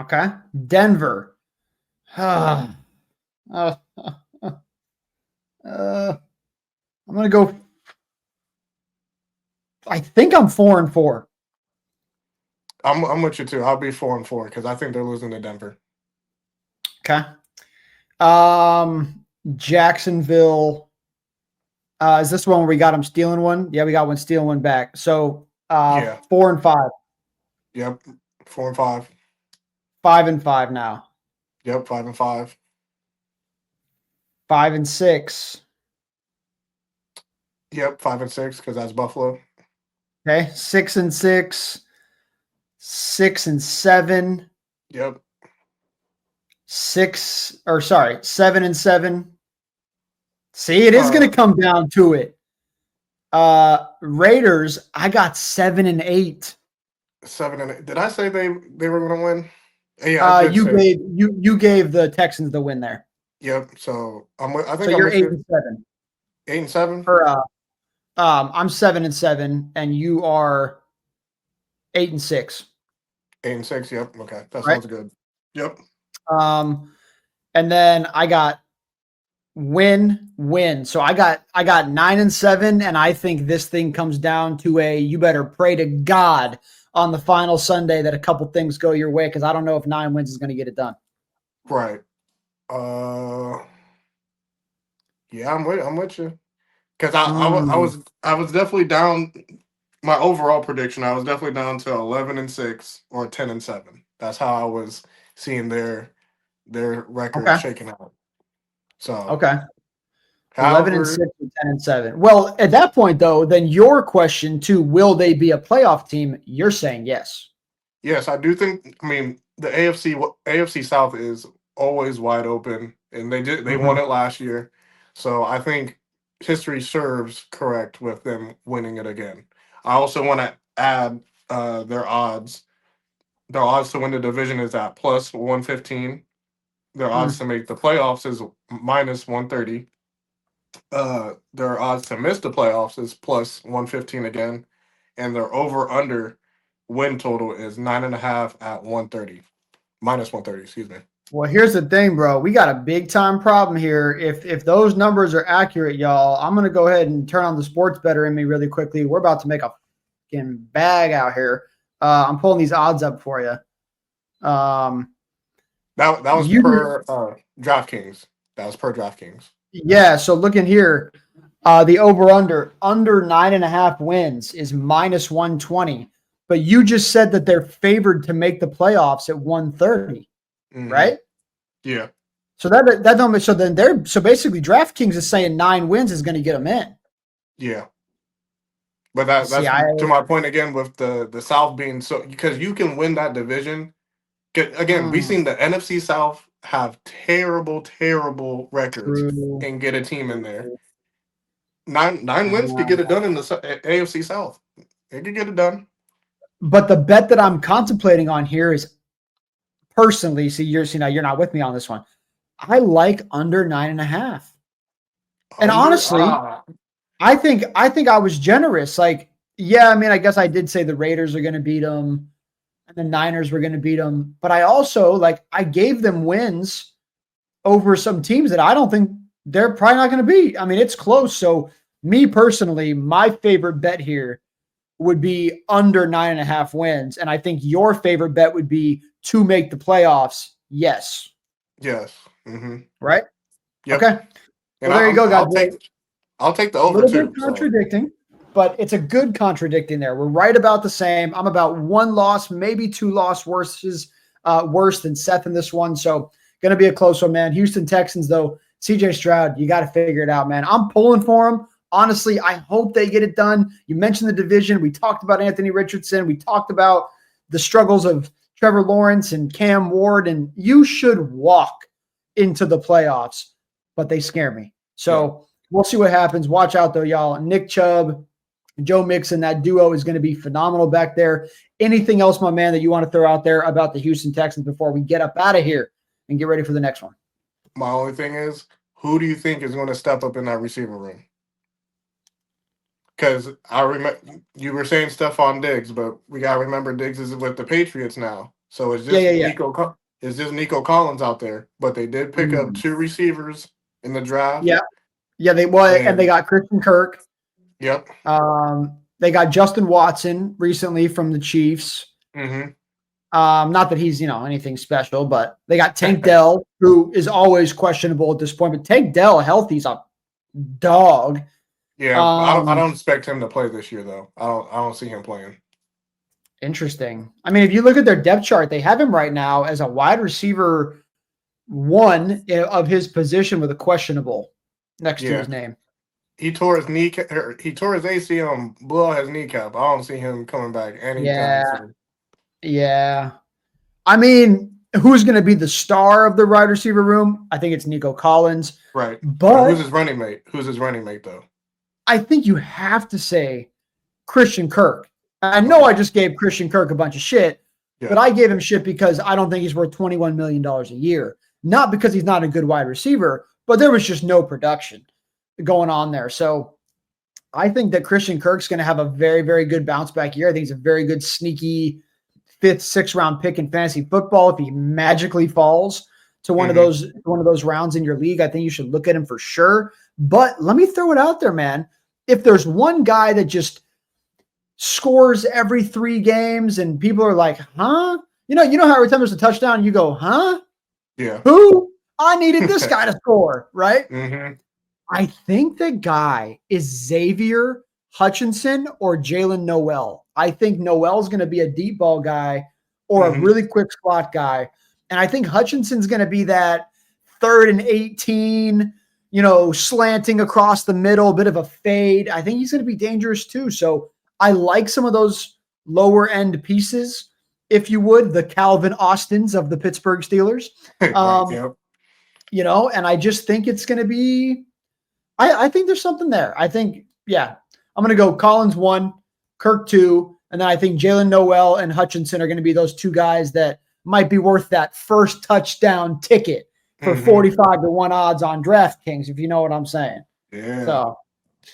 Okay. Denver. I'm gonna go. I think I'm 4-4. I'm with you too. I'll be 4 and 4 because I think they're losing to Denver. Okay. Jacksonville. Is this one where we got them stealing one? Yeah, we got one stealing one back. So 4-5. Yep. 4 and 5. 5-5 now. Yep. 5 and 5. 5-6. Yep. 5 and 6 because that's Buffalo. Okay. 6-6. 6-7. Yep. 7-7. See, it is going to come down to it. Raiders, I got 7-8. 7 and 8. Did I say they were going to win? Yeah, you gave the Texans the win there. Yep. So I think so you're 8-7. 8 and 7. Or I'm 7-7, and you are 8-6. 8 and 6. Yep. Okay, that Right? sounds good. Yep. And then I got win. So I got 9-7, and I think this thing comes down to you better pray to God on the final Sunday that a couple things go your way, because I don't know if 9 wins is going to get it done. Right. Yeah, I'm with you. Because I was definitely down. My overall prediction, I was definitely down to 11-6 or 10-7. That's how I was seeing their record shaking out. So okay. however, 11-6 and 10-7. Well, at that point, though, then your question too: will they be a playoff team? You're saying yes. Yes, I do think. I mean, the AFC South is always wide open, and they won it last year. So I think history serves correct with them winning it again. I also want to add their odds. Their odds to win the division is at plus 115. Their odds to make the playoffs is minus 130. Their odds to miss the playoffs is plus 115 again, and their over under win total is 9.5 at 130, minus 130. Excuse me. Well, here's the thing, bro. We got a big time problem here. If those numbers are accurate, y'all, I'm gonna go ahead and turn on the sports better in me really quickly. We're about to make a fucking bag out here. I'm pulling these odds up for you. That was per DraftKings. That was per DraftKings. Yeah. So looking here, the over under 9.5 wins is minus 120. But you just said that they're favored to make the playoffs at 130, right? Yeah. So that don't make, so basically DraftKings is saying 9 wins is going to get them in. Yeah. But that's to my point again with the South being so, because you can win that division. Again, we've seen the NFC South have terrible records and get a team in there. 9 wins to get it done in the AFC South. They could get it done. But the bet that I'm contemplating on here is personally, you're not with me on this one. I like under 9.5. And Under honestly, I think I was generous. Like, yeah, I mean, I guess I did say the Raiders are going to beat them and the Niners were going to beat them, but I also I gave them wins over some teams that I don't think they're probably not going to beat. I mean, it's close. So me personally, my favorite bet here would be under 9.5 wins, and I think your favorite bet would be to make the playoffs. Yes, yes. Mm-hmm. right? Yep. Okay. And Well, there you go, guys. I'll take the A over little bit too. So contradicting, but it's a good contradicting there. We're right about the same. I'm about one loss, maybe two loss worse than Seth in this one. So going to be a close one, man. Houston Texans, though, CJ Stroud, you got to figure it out, man. I'm pulling for him. Honestly, I hope they get it done. You mentioned the division. We talked about Anthony Richardson. We talked about the struggles of Trevor Lawrence and Cam Ward, and you should walk into the playoffs, but they scare me. So we'll see what happens. Watch out, though, y'all. Nick Chubb, Joe Mixon, that duo is going to be phenomenal back there. Anything else, my man, that you want to throw out there about the Houston Texans before we get up out of here and get ready for the next one? my only thing is, who do you think is going to step up in that receiver room? Because I remember you were saying stuff on Diggs, but we gotta remember Diggs is with the Patriots now, so it's just Yeah. It's just Nico Collins out there. But they did pick up 2 receivers in the draft. Yeah. They and they got Christian Kirk. Yep. They got Justin Watson recently from the Chiefs. Mm-hmm. Not that he's anything special, but they got Tank Dell, who is always questionable at this point. But Tank Dell, healthy's a dog. Yeah, I don't expect him to play this year though. I don't see him playing. Interesting. I mean, if you look at their depth chart, they have him right now as a wide receiver 1 of his position with a questionable next to his name. He tore his He tore his ACL and blew out his kneecap. I don't see him coming back anytime soon. Yeah. I mean, who's going to be the star of the wide receiver room? I think it's Nico Collins. Right. But who's his running mate? Who's his running mate though? I think you have to say Christian Kirk. I know I just gave Christian Kirk a bunch of shit, but I gave him shit because I don't think he's worth $21 million a year. Not because he's not a good wide receiver, but there was just no production going on there. So I think that Christian Kirk's going to have a very, very good bounce back year. I think he's a very good sneaky 5th, 6th round pick in fantasy football. If he magically falls to one of those rounds in your league, I think you should look at him for sure. But let me throw it out there, man. If there's one guy that just scores every 3 games and people are like, huh? You know how every time there's a touchdown, you go, huh? Yeah. Who? I needed this guy to score, right? Mm-hmm. I think the guy is Xavier Hutchinson or Jalen Noel. I think Noel's going to be a deep ball guy or a really quick slot guy. And I think Hutchinson's going to be that 3rd and 18, slanting across the middle, bit of a fade. I think he's going to be dangerous too. So I like some of those lower end pieces, if you would, the Calvin Austins of the Pittsburgh Steelers. And I just think it's going to be, I think there's something there. I think, I'm going to go Collins 1, Kirk 2, and then I think Jalen Noel and Hutchinson are going to be those 2 guys that might be worth that first touchdown ticket for 45-1 odds on DraftKings, if you know what I'm saying. Yeah. So,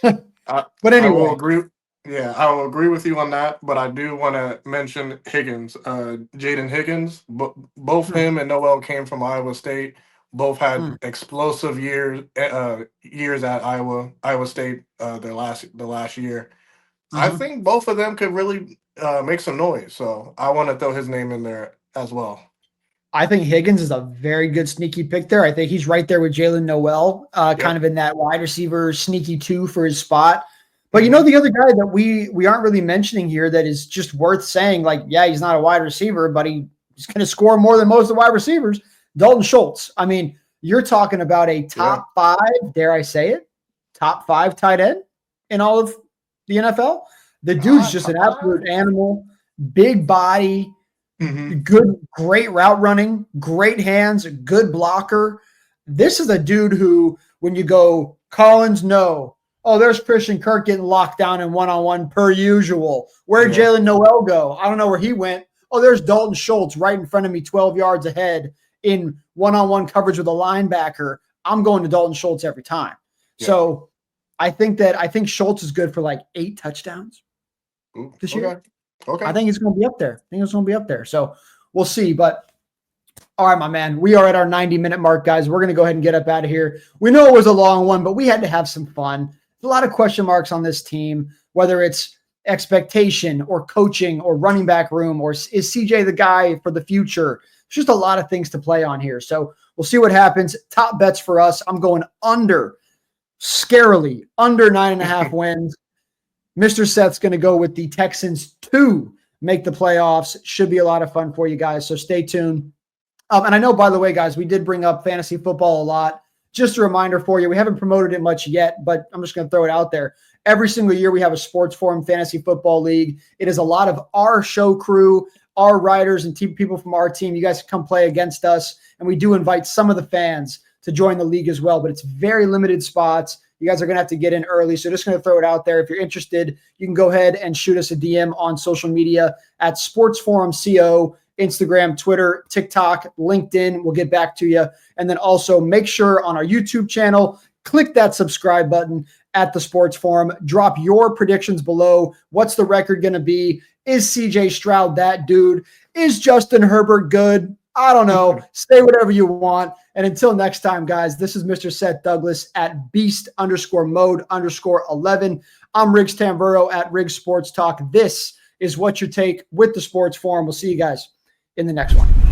but anyway. I will agree. Yeah, I will agree with you on that, but I do want to mention Higgins, Jaden Higgins. Both him and Noel came from Iowa State. Both had explosive years at Iowa State the last year. I think both of them could really make some noise. So I want to throw his name in there as well. I think Higgins is a very good sneaky pick there. I think he's right there with Jalen Noel, kind of in that wide receiver sneaky 2 for his spot. But the other guy that we aren't really mentioning here that is just worth saying, he's not a wide receiver, but he's going to score more than most of the wide receivers, Dalton Schultz. I mean, you're talking about a top 5, dare I say it, top 5 tight end in all of the NFL. The dude's just an absolute animal, big body, great route running, great hands, good blocker. This is a dude who, when you go Collins, no, Oh, there's Christian Kirk getting locked down in one-on-one per usual. Where'd Yeah. Jalen Noel go? I don't know where he went. Oh, there's Dalton Schultz right in front of me, 12 yards ahead in one-on-one coverage with a linebacker. I'm going to Dalton Schultz every time. Yeah. So I think Schultz is good for like 8 touchdowns this year. Okay. I think it's going to be up there. So we'll see. But all right, my man, we are at our 90-minute mark, guys. We're going to go ahead and get up out of here. We know it was a long one, but we had to have some fun. There's a lot of question marks on this team, whether it's expectation or coaching or running back room, or is CJ the guy for the future? There's just a lot of things to play on here. So we'll see what happens. Top bets for us. I'm going scarily under 9.5 wins. Mr. Seth's going to go with the Texans to make the playoffs. Should be a lot of fun for you guys. So stay tuned. And I know, by the way, guys, we did bring up fantasy football a lot. Just a reminder for you, we haven't promoted it much yet, but I'm just going to throw it out there. Every single year we have a Sports Forum Fantasy Football League. It is a lot of our show crew, our writers, and people from our team. You guys can come play against us, and we do invite some of the fans to join the league as well, but it's very limited spots. You guys are going to have to get in early, so just going to throw it out there. If you're interested, you can go ahead and shoot us a DM on social media at Sports Forum CO, Instagram, Twitter, TikTok, LinkedIn. We'll get back to you. And then also make sure on our YouTube channel, click that subscribe button at the Sports Forum. Drop your predictions below. What's the record going to be? Is CJ Stroud that dude? Is Justin Herbert good? I don't know. Say whatever you want. And until next time, guys, this is Mr. Seth Douglas at beast_mode_11. I'm Riggs Tamburro at Riggs Sports Talk. This is What's Your Take with the Sports Forum. We'll see you guys in the next one.